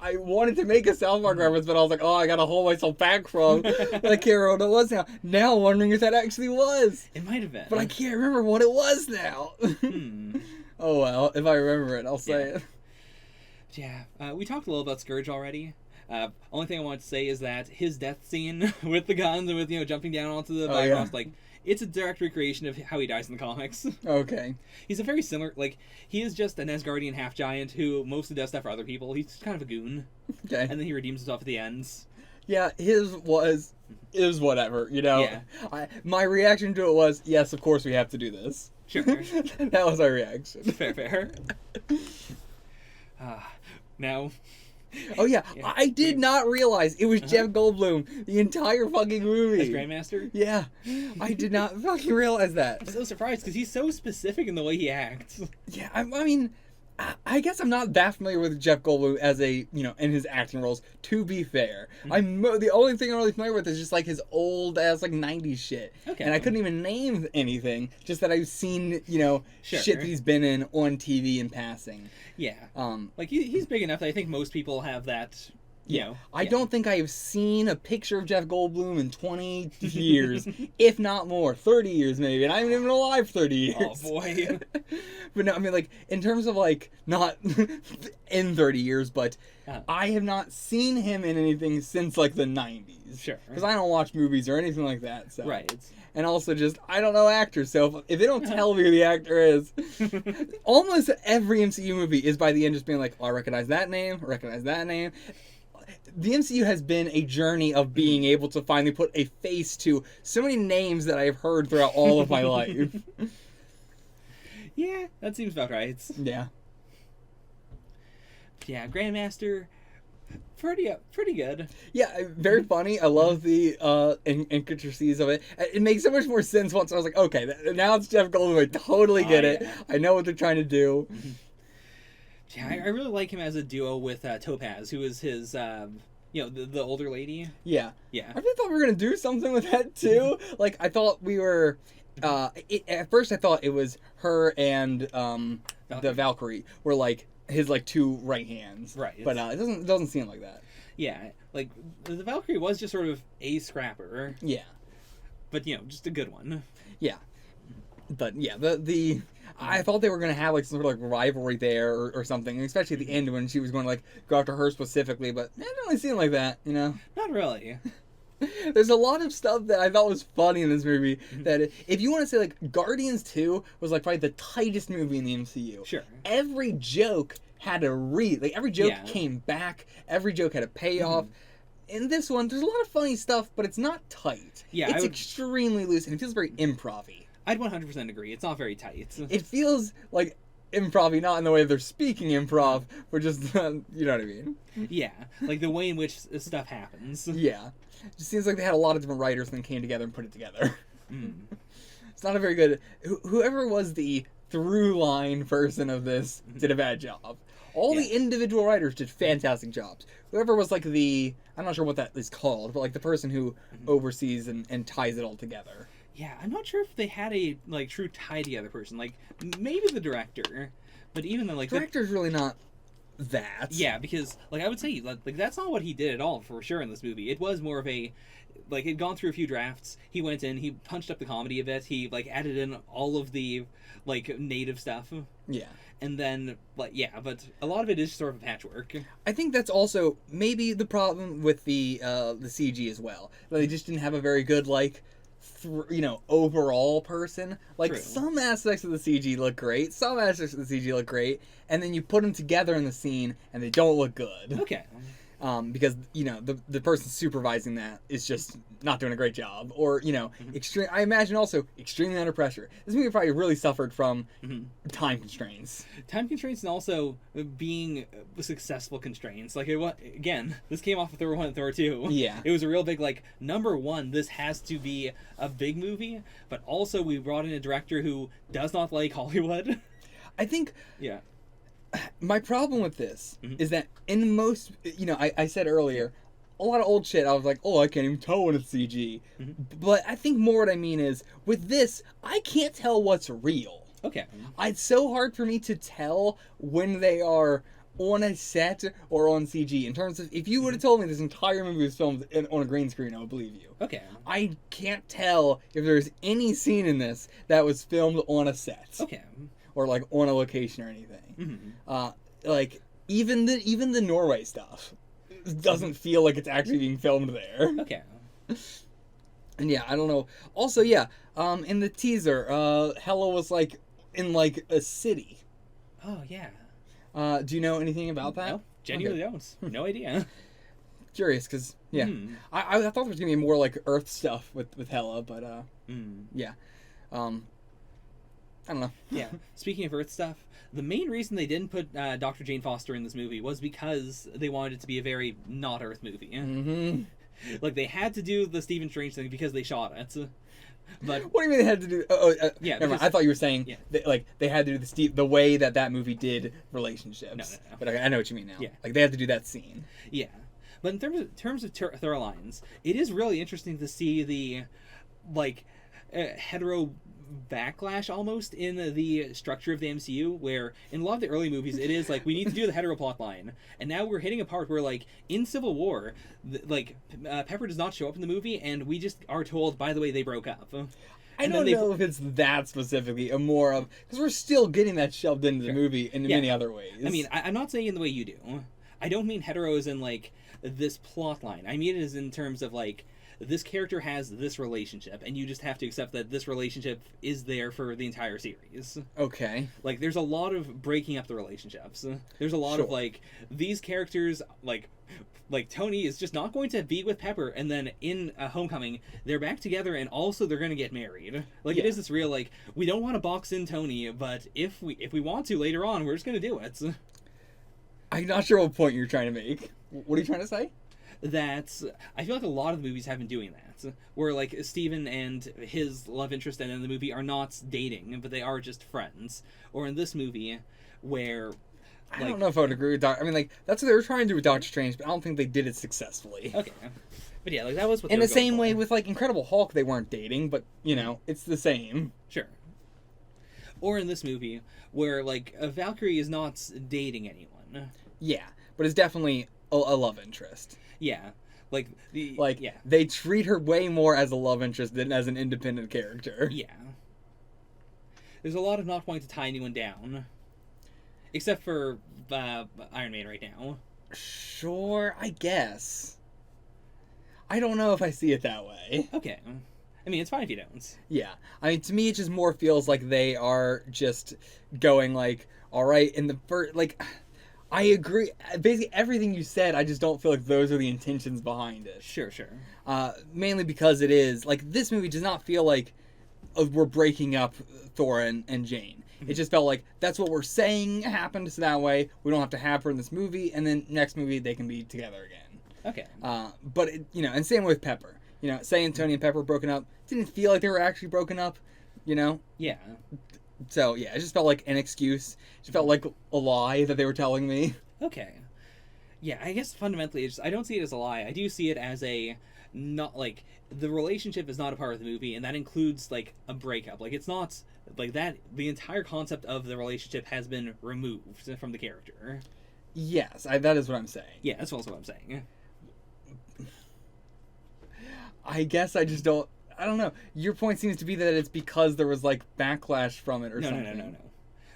A: I wanted to make a South Park reference, but I was like, oh, I gotta hold myself back from. But I can't remember what it was now. Now I'm wondering if that actually was.
B: It might have been.
A: But I can't remember what it was now. Oh, well. If I remember it, I'll say it.
B: Yeah. We talked a little about Skurge already. Only thing I want to say is that his death scene with the guns and with, jumping down onto the Bifrost, like, it's a direct recreation of how he dies in the comics.
A: Okay.
B: He's a very similar, he is just an Asgardian half-giant who mostly does stuff for other people. He's kind of a goon. Okay. And then he redeems himself at the ends. Yeah,
A: it was whatever, Yeah. My reaction to it was, yes, of course we have to do this.
B: Sure.
A: That was our reaction.
B: Fair. Now...
A: Oh yeah, I did not realize it was Jeff Goldblum the entire fucking movie.
B: As Grandmaster?
A: Yeah, I did not fucking realize that.
B: I'm so surprised because he's so specific in the way he acts.
A: Yeah, I mean, I guess I'm not that familiar with Jeff Goldblum as a, in his acting roles, to be fair. The only thing I'm really familiar with is just, his old-ass, 90s shit. Okay. And I couldn't even name anything, just that I've seen, shit that he's been in on TV in passing.
B: Yeah. He's big enough that I think most people have that You know,
A: I don't think I have seen a picture of Jeff Goldblum in 20 years, if not more, 30 years maybe, and I haven't even been alive 30 years.
B: Oh boy.
A: But no, I mean, like, in terms of, like, not in 30 years, but I have not seen him in anything since, like, the 90s.
B: Sure.
A: Because I don't watch movies or anything like that, so.
B: Right.
A: And also just, I don't know actors, so if they don't tell me who the actor is, almost every MCU movie is by the end just being like, oh, I recognize that name, The MCU has been a journey of being able to finally put a face to so many names that I've heard throughout all of my life.
B: Yeah, that seems about right.
A: Yeah.
B: Yeah, Grandmaster, pretty good.
A: Yeah, very funny. I love the intricacies of it. It makes so much more sense once I was like, okay, now it's Jeff Goldblum. I totally get it. I know what they're trying to do.
B: Yeah, I really like him as a duo with Topaz, who is his, the older lady.
A: Yeah.
B: Yeah.
A: I really thought we were going to do something with that, too. Like, I thought we were... at first, I thought it was her and the Valkyrie were, like, his, like, two right hands.
B: Right.
A: But it doesn't seem like that.
B: Yeah. Like, the Valkyrie was just sort of a scrapper.
A: Yeah.
B: But, just a good one.
A: Yeah. But, yeah, I thought they were going to have, like, some sort of, like, rivalry there or something, especially at the end when she was going to, like, go after her specifically, but it didn't really seem like that, you know?
B: Not really.
A: There's a lot of stuff that I thought was funny in this movie that if you want to say, like, Guardians 2 was, like, probably the tightest movie in the MCU.
B: Sure.
A: Every joke had a every joke came back, every joke had a payoff. In this one, there's a lot of funny stuff, but it's not tight.
B: Yeah,
A: it's extremely loose, and it feels very improv-y.
B: I'd 100% agree. It's not very tight.
A: It feels like improv-y, not in the way they're speaking improv, but just, you know what I mean?
B: Yeah, like the way in which stuff happens.
A: Yeah. It just seems like they had a lot of different writers and then came together and put it together. It's not a very good... Whoever was the through-line person of this did a bad job. All the individual writers did fantastic jobs. Whoever was like the... I'm not sure what that is called, but like the person who oversees and ties it all together.
B: Yeah, I'm not sure if they had a like true tie-together person. Like, maybe the director, but even then, like...
A: Director's really not that.
B: Yeah, because, like, I would say, like, that's not what he did at all, for sure, in this movie. It was more of a... Like, it'd gone through a few drafts. He went in, he punched up the comedy a bit. He, like, added in all of the, like, native stuff.
A: Yeah.
B: And then, like, yeah, but a lot of it is sort of a patchwork.
A: I think that's also maybe the problem with the CG as well. They just didn't have a very good, like... overall person. Like,
B: True.
A: Some aspects of the CG look great, some aspects of the CG look great, and then you put them together in the scene, and they don't look good.
B: Okay.
A: Because, the person supervising that is just not doing a great job. Or, I imagine also extremely under pressure. This movie probably really suffered from time constraints.
B: Time constraints and also being successful constraints. Like, again, this came off of Thor 1 and Thor 2.
A: Yeah.
B: It was a real big, like, number one, this has to be a big movie, but also we brought in a director who does not like Hollywood.
A: I think...
B: Yeah.
A: My problem with this is that in most, I said earlier, a lot of old shit, I was like, oh, I can't even tell when it's CG. But I think more what I mean is, with this, I can't tell what's real.
B: Okay.
A: It's so hard for me to tell when they are on a set or on CG. In terms of, if you would have told me this entire movie was filmed on a green screen, I would believe you.
B: Okay.
A: I can't tell if there's any scene in this that was filmed on a set.
B: Okay.
A: Or like on a location or anything. Like even the Norway stuff doesn't feel like it's actually being filmed there.
B: Okay.
A: And yeah, I don't know. Also, yeah, in the teaser, Hela was like in like a city.
B: Oh yeah.
A: Do you know anything about that?
B: No, genuinely don't. No idea.
A: Curious, because yeah, I thought there was gonna be more like Earth stuff with Hela, but yeah. I don't know.
B: Yeah. Speaking of Earth stuff, the main reason they didn't put Dr. Jane Foster in this movie was because they wanted it to be a very not Earth movie. Like, they had to do the Stephen Strange thing because they shot it. But
A: what do you mean they had to do?
B: Yeah.
A: Never mind. I thought you were saying they had to do the way that movie did relationships.
B: No.
A: But I know what you mean now.
B: Yeah.
A: Like they had to do that scene.
B: Yeah. But in terms of Thor lines, it is really interesting to see the like hetero backlash almost in the structure of the MCU, where in a lot of the early movies it is like we need to do the hetero plot line, and now we're hitting a part where like in Civil War, Pepper does not show up in the movie, and we just are told, by the way, they broke up.
A: I don't know if it's that specifically, or more of because we're still getting that shoved into the movie in many other ways.
B: I mean, I'm not saying in the way you do. I don't mean hetero as in like this plot line. I mean it as in terms of like this character has this relationship, and you just have to accept that this relationship is there for the entire series.
A: Okay.
B: Like, there's a lot of breaking up the relationships. There's a lot of, like, these characters, like Tony is just not going to be with Pepper, and then in Homecoming, they're back together, and also they're going to get married. Like, it is this real, like, we don't want to box in Tony, but if we want to later on, we're just going to do it.
A: I'm not sure what point you're trying to make. What are you trying to say?
B: That I feel like a lot of the movies have been doing that, where like Steven and his love interest in the movie are not dating, but they are just friends. Or in this movie, where
A: I don't know if I would agree with that. I mean, like that's what they were trying to do with Doctor Strange, but I don't think they did it successfully.
B: Okay, but yeah, like that was what.
A: In the same way with like Incredible Hulk, they weren't dating, but you know, it's the same.
B: Sure. Or in this movie, where like Valkyrie is not dating anyone.
A: Yeah, but it's definitely a love interest.
B: Yeah,
A: they treat her way more as a love interest than as an independent character.
B: Yeah. There's a lot of not wanting to tie anyone down, except for Iron Man right now.
A: Sure, I guess. I don't know if I see it that way.
B: Okay. I mean, it's fine if you don't.
A: Yeah. I mean, to me, it just more feels like they are just going like, all right, in the first, like, I agree. Basically, everything you said, I just don't feel like those are the intentions behind it.
B: Sure.
A: Mainly because it is, like, this movie does not feel like we're breaking up Thor and Jane. It just felt like that's what we're saying happened, so that way we don't have to have her in this movie, and then next movie they can be together again.
B: Okay.
A: But, and same with Pepper. Saying Tony and Pepper broken up didn't feel like they were actually broken up,
B: Yeah.
A: So, yeah, it just felt like an excuse. It just felt like a lie that they were telling me.
B: Okay. Yeah, I guess fundamentally, I don't see it as a lie. I do see it as not, like, the relationship is not a part of the movie, and that includes, like, a breakup. Like, it's not, like, that, the entire concept of the relationship has been removed from the character.
A: Yes, that is what I'm saying.
B: Yeah, that's also what I'm saying.
A: I guess I just don't... I don't know. Your point seems to be that it's because there was, like, backlash from it or something.
B: No.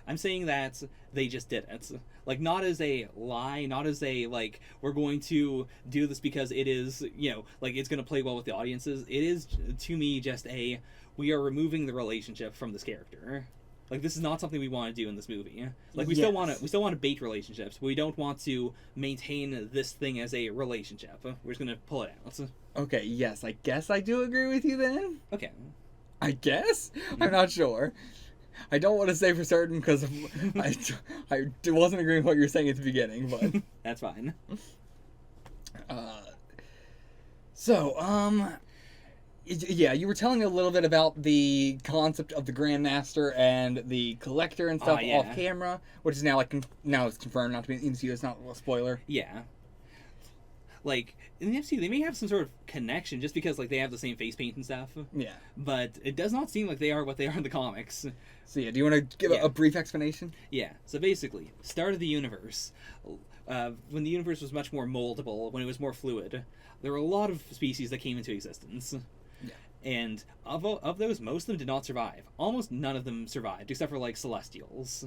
B: I'm saying that they just did it. Like, not as a lie, not as a, like, we're going to do this because it is, like, it's going to play well with the audiences. It is, to me, just we are removing the relationship from this character. Like, this is not something we want to do in this movie. Like, we still want to bait relationships, but we don't want to maintain this thing as a relationship. We're just going to pull it out.
A: Okay, yes, I guess I do agree with you then.
B: Okay.
A: I guess? I'm not sure. I don't want to say for certain because I wasn't agreeing with what you were saying at the beginning, but...
B: That's fine.
A: Yeah, you were telling me a little bit about the concept of the Grandmaster and the Collector and stuff off camera, which is now now it's confirmed not to be in the MCU. It's not a spoiler.
B: Yeah. Like, in the MCU, they may have some sort of connection just because, like, they have the same face paint and stuff. Yeah. But it does not seem like they are what they are in the comics.
A: So, yeah, do you want to give a brief explanation?
B: Yeah. So, basically, start of the universe. When the universe was much more moldable, when it was more fluid, there were a lot of species that came into existence. Yeah. And of those, most of them did not survive. Almost none of them survived, except for, like, Celestials.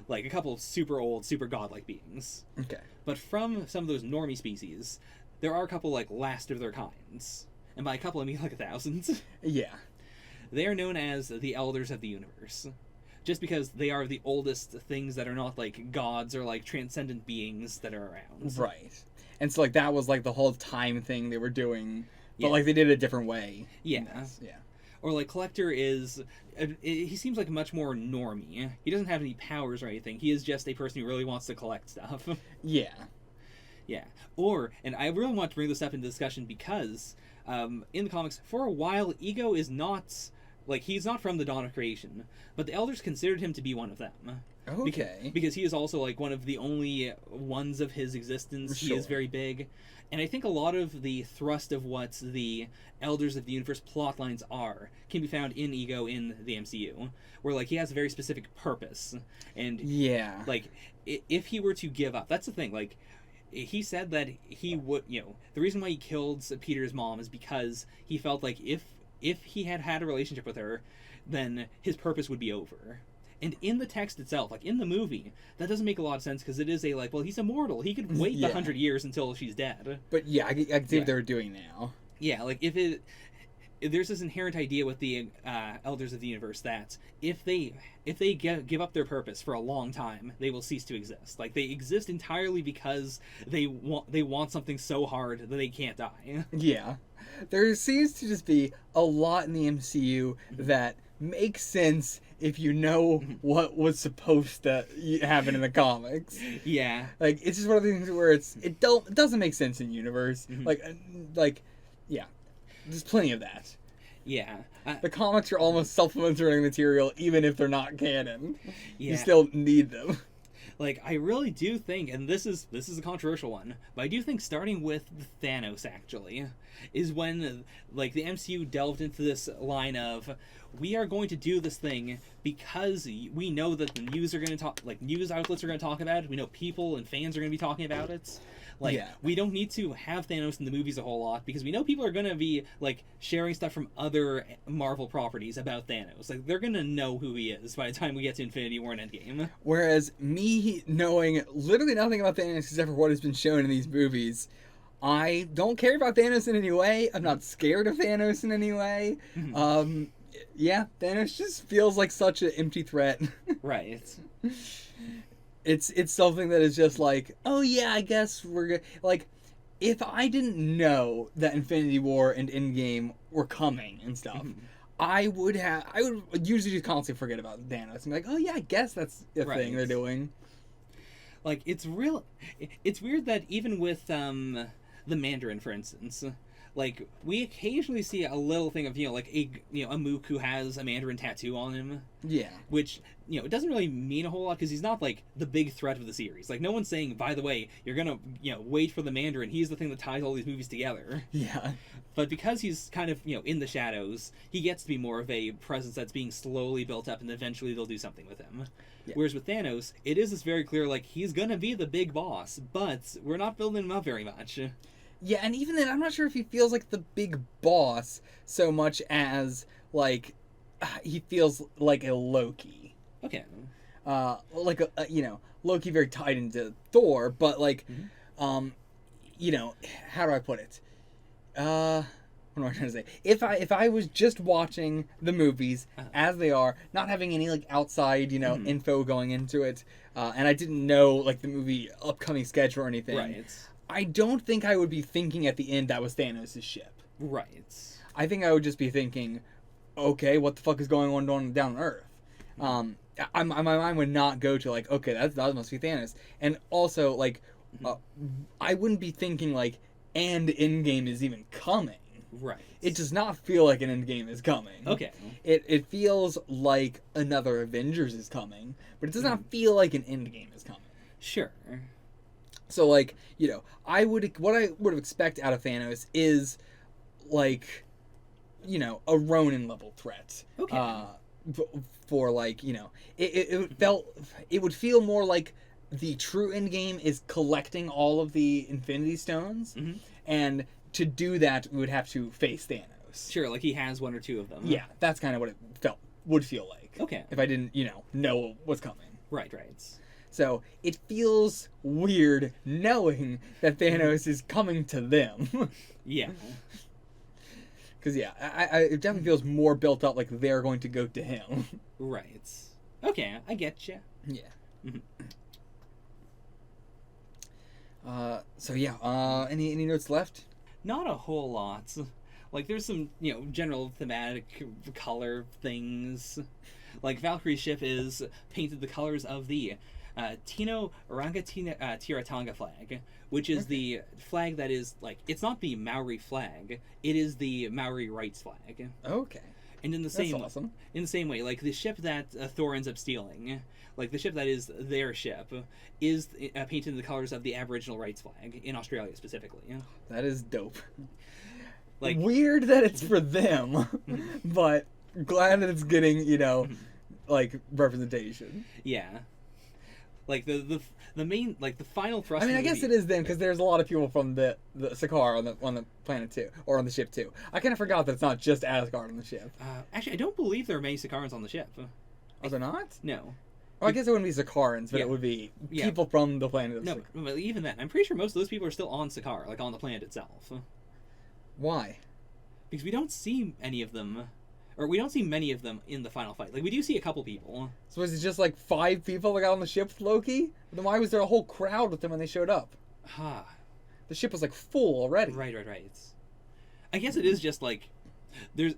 B: Like, a couple of super old, super godlike beings. Okay. But from some of those normie species, there are a couple, like, last of their kinds. And by a couple, I mean, like, 1,000. Yeah. They are known as the Elders of the Universe. Just because they are the oldest things that are not, like, gods or, like, transcendent beings that are around. Right.
A: And so, like, that was, like, the whole time thing they were doing. But, like, they did it a different way.
B: Yeah. Yeah. Or, like, Collector is... he seems like much more normie. He doesn't have any powers or anything. He is just a person who really wants to collect stuff. Yeah. Yeah. And I really want to bring this up into discussion because in the comics, for a while, Ego is not... Like, he's not from the Dawn of Creation, but the Elders considered him to be one of them.
A: Okay.
B: Because he is also, like, one of the only ones of his existence. Sure. He is very big. And I think a lot of the thrust of what the Elders of the Universe plotlines are can be found in Ego in the MCU, where like he has a very specific purpose, and
A: Yeah.
B: like if he were to give up, that's the thing. Like he said that he would, the reason why he killed Peter's mom is because he felt like if he had had a relationship with her, then his purpose would be over. And in the text itself, like in the movie, that doesn't make a lot of sense because it is a like, well, he's immortal. He could wait 100 years until she's dead.
A: But yeah, I can see what they're doing now.
B: Yeah, like if there's this inherent idea with the Elders of the Universe that if they give up their purpose for a long time, they will cease to exist. Like they exist entirely because they want something so hard that they can't die.
A: Yeah, there seems to just be a lot in the MCU that makes sense if you know what was supposed to happen in the comics.
B: Yeah,
A: like it's just one of the things where it doesn't make sense in universe. Like yeah, there's plenty of that.
B: Yeah,
A: the comics are almost self-fulfilling material, even if they're not canon.
B: Yeah.
A: You still need them.
B: Like I really do think, and this is a controversial one, but I do think starting with Thanos actually is when like the MCU delved into this line of we are going to do this thing because we know that the news are going to talk, like news outlets are going to talk about it. We know people and fans are going to be talking about it. Like we don't need to have Thanos in the movies a whole lot because we know people are going to be like sharing stuff from other Marvel properties about Thanos. Like they're going to know who he is by the time we get to Infinity War and Endgame.
A: Whereas me knowing literally nothing about Thanos except for what has been shown in these movies, I don't care about Thanos in any way. I'm not scared of Thanos in any way. Yeah, Thanos just feels like such an empty threat.
B: Right.
A: It's something that is just like, oh yeah, I guess we're good. Like, if I didn't know that Infinity War and Endgame were coming and stuff, I would usually just constantly forget about Thanos and be like, oh yeah, I guess that's the thing they're doing.
B: Like it's weird that even with the Mandarin, for instance, like we occasionally see a little thing of like a Mook who has a Mandarin tattoo on him. Yeah. Which it doesn't really mean a whole lot because he's not like the big threat of the series. Like no one's saying, by the way, you're gonna wait for the Mandarin. He's the thing that ties all these movies together. Yeah. But because he's kind of in the shadows, he gets to be more of a presence that's being slowly built up, and eventually they'll do something with him. Yeah. Whereas with Thanos, it is this very clear like he's gonna be the big boss, but we're not building him up very much.
A: Yeah, and even then, I'm not sure if he feels like the big boss so much as, like, he feels like a Loki. Okay. Like, Loki very tied into Thor, but, like, how do I put it? What am I trying to say? If I was just watching the movies as they are, not having any, like, outside, info going into it, and I didn't know, like, the movie upcoming schedule or anything. Right. I don't think I would be thinking at the end that was Thanos' ship. Right. I think I would just be thinking, okay, what the fuck is going on down on Earth? My mind would not go to like, okay, that must be Thanos. And also, like, I wouldn't be thinking like, and Endgame is even coming. Right. It does not feel like an Endgame is coming. Okay. It feels like another Avengers is coming, but it does not feel like an Endgame is coming. Sure. So, like, what I would have expected out of Thanos is, like, a Ronin level threat. Okay. For like, it would feel more like the true Endgame is collecting all of the Infinity Stones, and to do that, we would have to face Thanos.
B: Sure, like he has one or two of them.
A: Yeah, that's kind of what it would feel like. Okay. If I didn't, know what's coming.
B: Right.
A: So it feels weird knowing that Thanos is coming to them. Yeah. Because, it definitely feels more built up like they're going to go to him.
B: Right. Okay, I get you. Yeah.
A: Any notes left?
B: Not a whole lot. Like, there's some, general thematic color things. Like, Valkyrie's ship is painted the colors of the Tino Tiratanga flag, which is the flag that is, like, it's not the Maori flag, it is the Maori rights flag. Okay. And in the
A: That's
B: same
A: awesome.
B: in the same way, like the ship that Thor ends up stealing, like the ship that is their ship, is painted in the colors of the Aboriginal rights flag in Australia specifically.
A: That is dope.
B: Like
A: Weird that it's for them, but glad that it's getting, like, representation.
B: yeah, like the main, like the final thrust.
A: I mean,
B: of
A: I
B: the
A: guess
B: movie-
A: it is them because there's a lot of people from the Sakaar on the planet too, or on the ship too. I kind of forgot that it's not just Asgard on the ship.
B: Actually, I don't believe there are many Sakarans on the ship.
A: Are there not?
B: No.
A: Well, I guess it wouldn't be Sakarans, but
B: Yeah.
A: it would be
B: Yeah.
A: people from the planet of
B: No,
A: Sakaar.
B: but even then, I'm pretty sure most of those people are still on Sakaar, like on the planet itself.
A: Why?
B: Because we don't see any of them, or we don't see many of them in the final fight. Like, we do see a couple people.
A: So was it just like 5 people that got on the ship with Loki? Then why was there a whole crowd with them when they showed up?
B: Ha.
A: The ship was like full already.
B: Right. I guess it is just like, there's,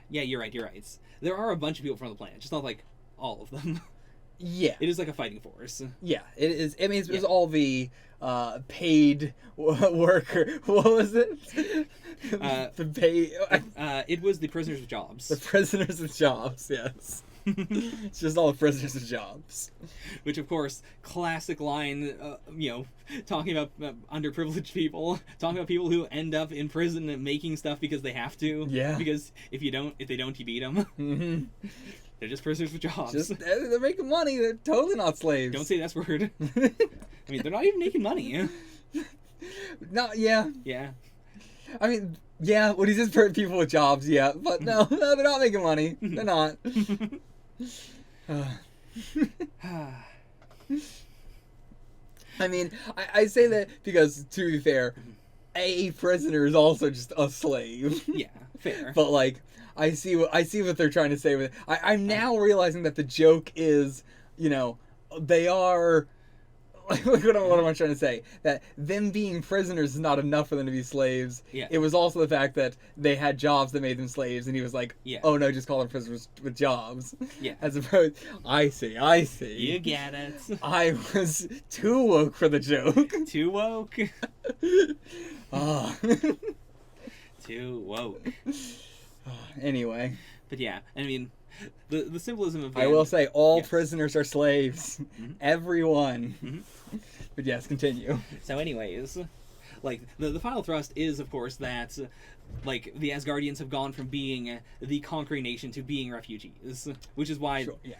B: yeah, you're right. There are a bunch of people from the planet, just not like all of them.
A: Yeah.
B: It is like a fighting force.
A: Yeah, it is. I mean, it's
B: Yeah.
A: all the paid worker. What was it? The pay.
B: It was the prisoners with jobs.
A: The prisoners with jobs. Yes. It's just all the prisoners with jobs.
B: Which, of course, classic line, talking about underprivileged people, talking about people who end up in prison and making stuff because they have to.
A: Yeah.
B: Because if they don't, you beat them.
A: Mm-hmm.
B: They're just prisoners with jobs.
A: They're making money. They're totally not slaves.
B: Don't say that word. I mean, they're not even making money.
A: No, yeah.
B: Yeah.
A: I mean, yeah. When he says people with jobs, yeah. But no, they're not making money. They're not. I mean, I say that because, to be fair, a prisoner is also just a slave.
B: Yeah, fair.
A: But like, I see what they're trying to say with it. I'm now realizing that the joke is, they are. What am I trying to say? That them being prisoners is not enough for them to be slaves.
B: Yeah.
A: It was also the fact that they had jobs that made them slaves, and he was like,
B: Yeah.
A: "Oh no, just call them prisoners with jobs."
B: Yeah.
A: As opposed, I see.
B: You get it.
A: I was too woke for the joke.
B: Too woke.
A: Ah.
B: Too woke.
A: Anyway,
B: But yeah, I mean, the symbolism of
A: I will say all
B: Yes.
A: prisoners are slaves.
B: Mhm.
A: Everyone.
B: Mhm.
A: But yes, continue.
B: So, anyways, like the final thrust is, of course, that like the Asgardians have gone from being the conquering nation to being refugees, which is why.
A: Sure, yeah.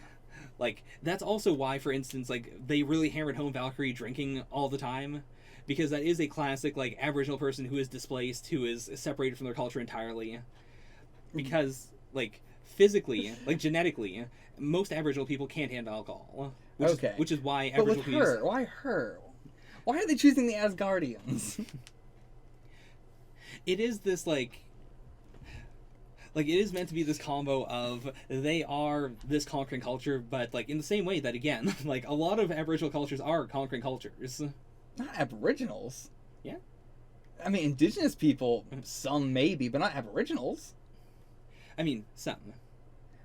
B: Like, that's also why, for instance, like, they really hammered home Valkyrie drinking all the time. Because that is a classic, like, Aboriginal person who is displaced, who is separated from their culture entirely. Because, like, physically, like, genetically, most Aboriginal people can't handle alcohol. Which is why
A: But with
B: Aboriginal
A: her, why her? Why are they choosing the Asgardians?
B: It is this, like, it is meant to be this combo of they are this conquering culture, but, like, in the same way that, again, like, a lot of Aboriginal cultures are conquering cultures.
A: Not Aboriginals.
B: Yeah.
A: I mean, indigenous people, some maybe, but not Aboriginals.
B: I mean, some.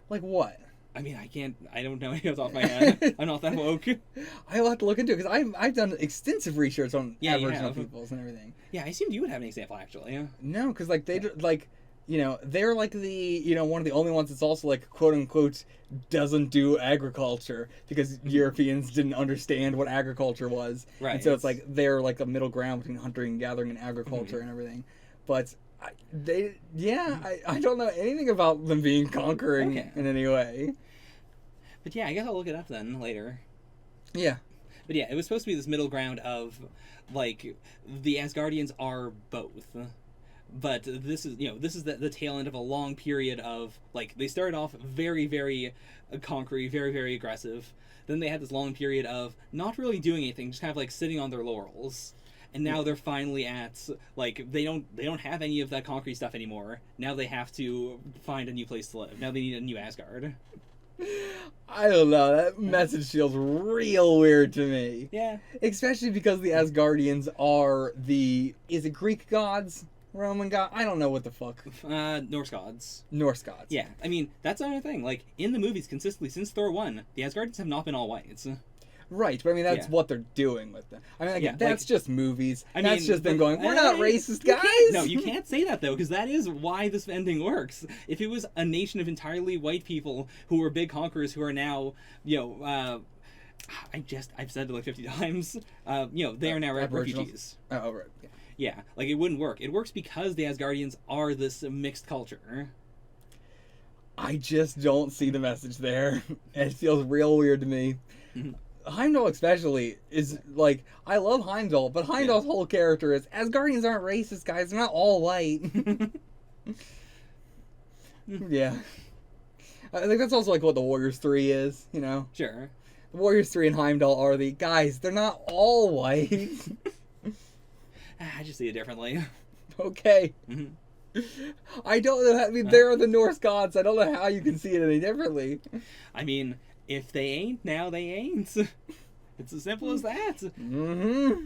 A: Like what?
B: I mean, I don't know any off the top of my head. I'm not that woke.
A: I'll have to look into it because I've done extensive research on
B: Yeah, you
A: Aboriginal
B: have.
A: peoples and everything.
B: Yeah, I assumed you would have an example, actually. Yeah.
A: No, because like they're like the one of the only ones that's also like quote unquote doesn't do agriculture because Europeans didn't understand what agriculture was.
B: Right.
A: And so it's like they're like a middle ground between hunting and gathering and agriculture and everything. But I don't know anything about them being conquering
B: Okay.
A: in any way.
B: But yeah, I guess I'll look it up then later.
A: Yeah.
B: But yeah, it was supposed to be this middle ground of, like, the Asgardians are both. But this is the tail end of a long period of, like, they started off very, very conquering, very, very aggressive. Then they had this long period of not really doing anything, just kind of, like, sitting on their laurels. And now they're finally at, like, they don't have any of that concrete stuff anymore. Now they have to find a new place to live. Now they need a new Asgard.
A: I don't know. That message feels real weird to me.
B: Yeah.
A: Especially because the Asgardians are is it Greek gods? Roman god? I don't know what the fuck.
B: Norse gods.
A: Norse gods.
B: Yeah, I mean, that's another thing. Like, in the movies, consistently, since Thor 1, the Asgardians have not been all whites.
A: Right, but I mean, that's
B: Yeah.
A: what they're doing with them. I mean, like,
B: Yeah,
A: that's
B: like-
A: just movies.
B: I
A: That's
B: mean,
A: just them
B: but-
A: going, we're not racist,
B: you
A: guys!
B: can't- No, you can't say that, though, because that is why this ending works. If it was a nation of entirely white people who were big conquerors who are now, I've said it like 50 times, they are now
A: Aboriginals.
B: refugees.
A: Oh, right. Yeah.
B: Yeah, like, it wouldn't work. It works because the Asgardians are this mixed culture.
A: I just don't see the message there. It feels real weird to me.
B: Mhm.
A: Heimdall especially is like, I love Heimdall, but Heimdall's whole character is Asgardians aren't racist, guys. They're not all white. Yeah. I think that's also like what the Warriors 3 is, you know?
B: Sure.
A: The Warriors 3 and Heimdall are the guys, they're not all white.
B: I just see it differently.
A: Okay.
B: Mhm.
A: I don't know. I mean, they're the Norse gods. I don't know how you can see it any differently.
B: I mean, if they ain't, now they ain't. It's as simple as that.
A: Mm-hmm.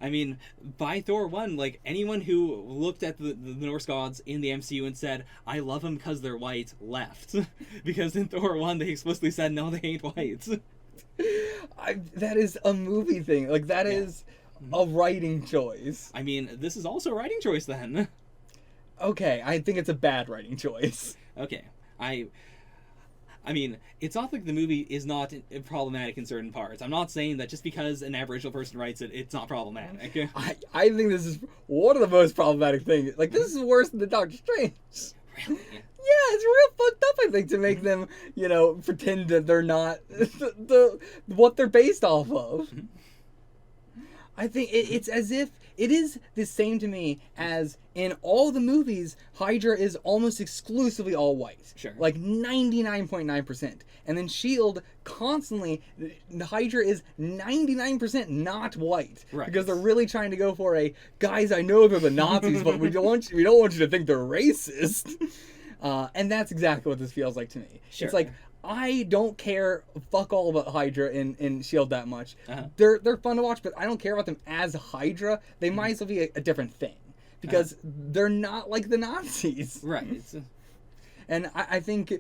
B: I mean, by Thor 1, like, anyone who looked at the Norse gods in the MCU and said, I love them because they're white, left. Because in Thor 1, they explicitly said, no, they ain't white.
A: That is a movie thing. Like, that is a writing choice.
B: I mean, this is also a writing choice, then.
A: Okay, I think it's a bad writing choice.
B: Okay. I mean, it's not like the movie is not problematic in certain parts. I'm not saying that just because an Aboriginal person writes it, it's not problematic.
A: I think this is one of the most problematic things. Like, this is worse than the Doctor Strange.
B: Really?
A: Yeah, it's real fucked up, I think, to make them, pretend that they're not what they're based off of. I think it's as if it is the same to me as in all the movies, Hydra is almost exclusively all white.
B: Sure.
A: Like 99.9%. And then S.H.I.E.L.D. constantly, Hydra is 99% not white.
B: Right.
A: Because they're really trying to go for guys, I know they're the Nazis, but we don't want you to think they're racist. And that's exactly what this feels like to me.
B: Sure.
A: It's like, I don't care fuck all about Hydra and S.H.I.E.L.D. that much.
B: Uh-huh.
A: They're fun to watch, but I don't care about them as Hydra. They might as well be a different thing. Because they're not like the Nazis.
B: Right.
A: And I think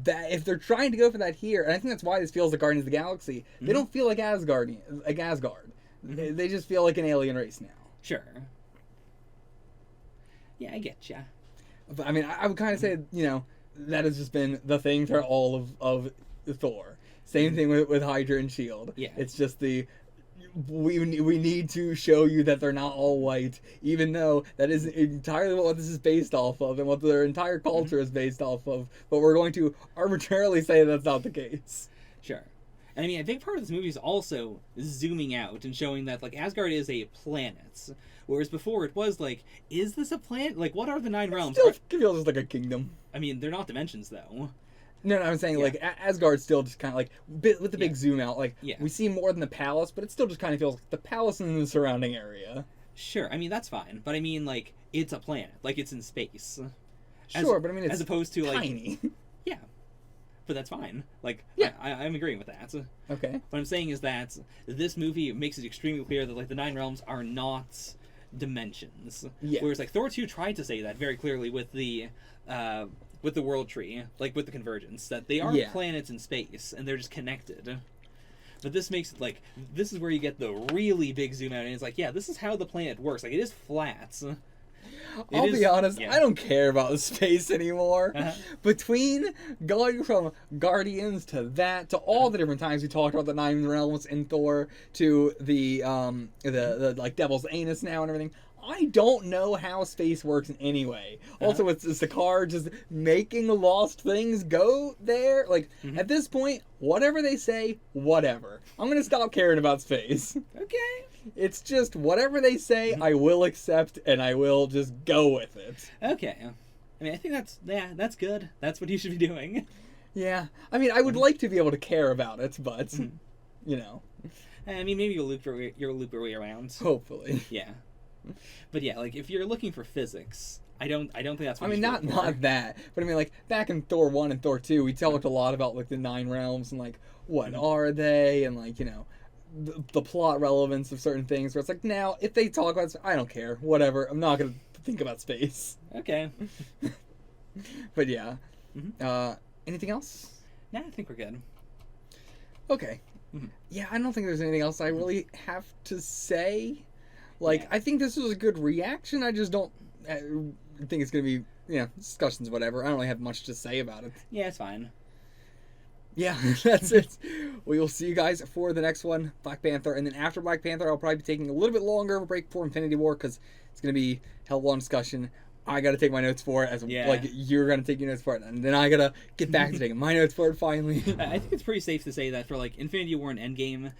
A: that if they're trying to go for that here, and I think that's why this feels like Guardians of the Galaxy, they don't feel like Asgard. They just feel like an alien race now.
B: Sure. Yeah, I get ya.
A: But, I mean, I would kind of say, that has just been the thing for all of Thor. Same thing with Hydra and S.H.I.E.L.D.
B: Yeah.
A: It's just we need to show you that they're not all white, even though that is entirely what this is based off of and what their entire culture is based off of. But we're going to arbitrarily say that's not the case.
B: Sure. And I mean, a big part of this movie is also zooming out and showing that, like, Asgard is a planet. Whereas before it was like, is this a planet? Like, what are the 9 realms?
A: Still feels just like a kingdom.
B: I mean, they're not dimensions, though.
A: No, I'm saying, like, Asgard's still just kind of like, with the big zoom out, like, we see more than the palace, but it still just kind of feels like the palace and the surrounding area.
B: Sure, I mean, that's fine. But I mean, like, it's a planet. Like, it's in space.
A: Sure, but I mean, it's
B: as opposed to, like...
A: tiny.
B: Yeah. But that's fine. Like,
A: Yeah.
B: I'm agreeing with that.
A: Okay.
B: What I'm saying is that this movie makes it extremely clear that, like, the 9 realms are not dimensions.
A: Yeah.
B: Whereas, like, Thor 2 tried to say that very clearly with the world tree, like with the convergence, that they are planets in space and they're just connected. But this makes it like, this is where you get the really big zoom out, and it's like, yeah, this is how the planet works. Like, it is flat.
A: I'll be honest, I don't care about the space anymore. Between going from Guardians to that, to all the different times we talked about the 9 realms in Thor, to the like Devil's Anus now and everything, I don't know how space works in any way. Also, it's Sakaar just making lost things go there. Like, at this point, whatever they say, whatever. I'm going to stop caring about space.
B: Okay.
A: It's just whatever they say, I will accept, and I will just go with it.
B: Okay. I mean, I think that's good. That's what you should be doing.
A: Yeah. I mean, I would like to be able to care about it, but,
B: I mean, maybe you'll loop your way around.
A: Hopefully.
B: Yeah. But yeah, like, if you're looking for physics, I don't think that's what
A: I mean, not that, but I mean, like, back in Thor 1 and Thor 2, we talked a lot about, like, the 9 realms and, like, what are they, and, like, the plot relevance of certain things, where it's like, now, if they talk about I don't care, whatever, I'm not gonna think about space.
B: Okay.
A: But yeah. Anything else?
B: Nah, I think we're good.
A: Okay. Yeah, I don't think there's anything else I really have to say. Like,
B: Yeah.
A: I think this was a good reaction. I just don't think it's going to be, discussions, whatever. I don't really have much to say about it.
B: Yeah, it's fine.
A: Yeah, that's it. We will see you guys for the next one, Black Panther. And then after Black Panther, I'll probably be taking a little bit longer of a break for Infinity War because it's going to be a hell of a long discussion. I got to take my notes for it, like you're going to take your notes for it. And then I got to get back to taking my notes for it finally.
B: I think it's pretty safe to say that for, like, Infinity War and Endgame,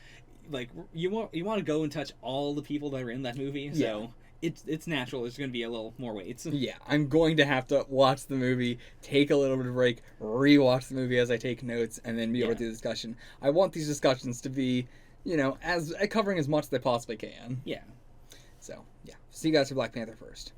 B: like, you want to go and touch all the people that are in that movie, so it's natural. There's going to be a little more weight.
A: Yeah, I'm going to have to watch the movie, take a little bit of a break, rewatch the movie as I take notes, and then be able to do the discussion. I want these discussions to be, as covering as much as they possibly can.
B: Yeah.
A: So, yeah. See you guys for Black Panther first.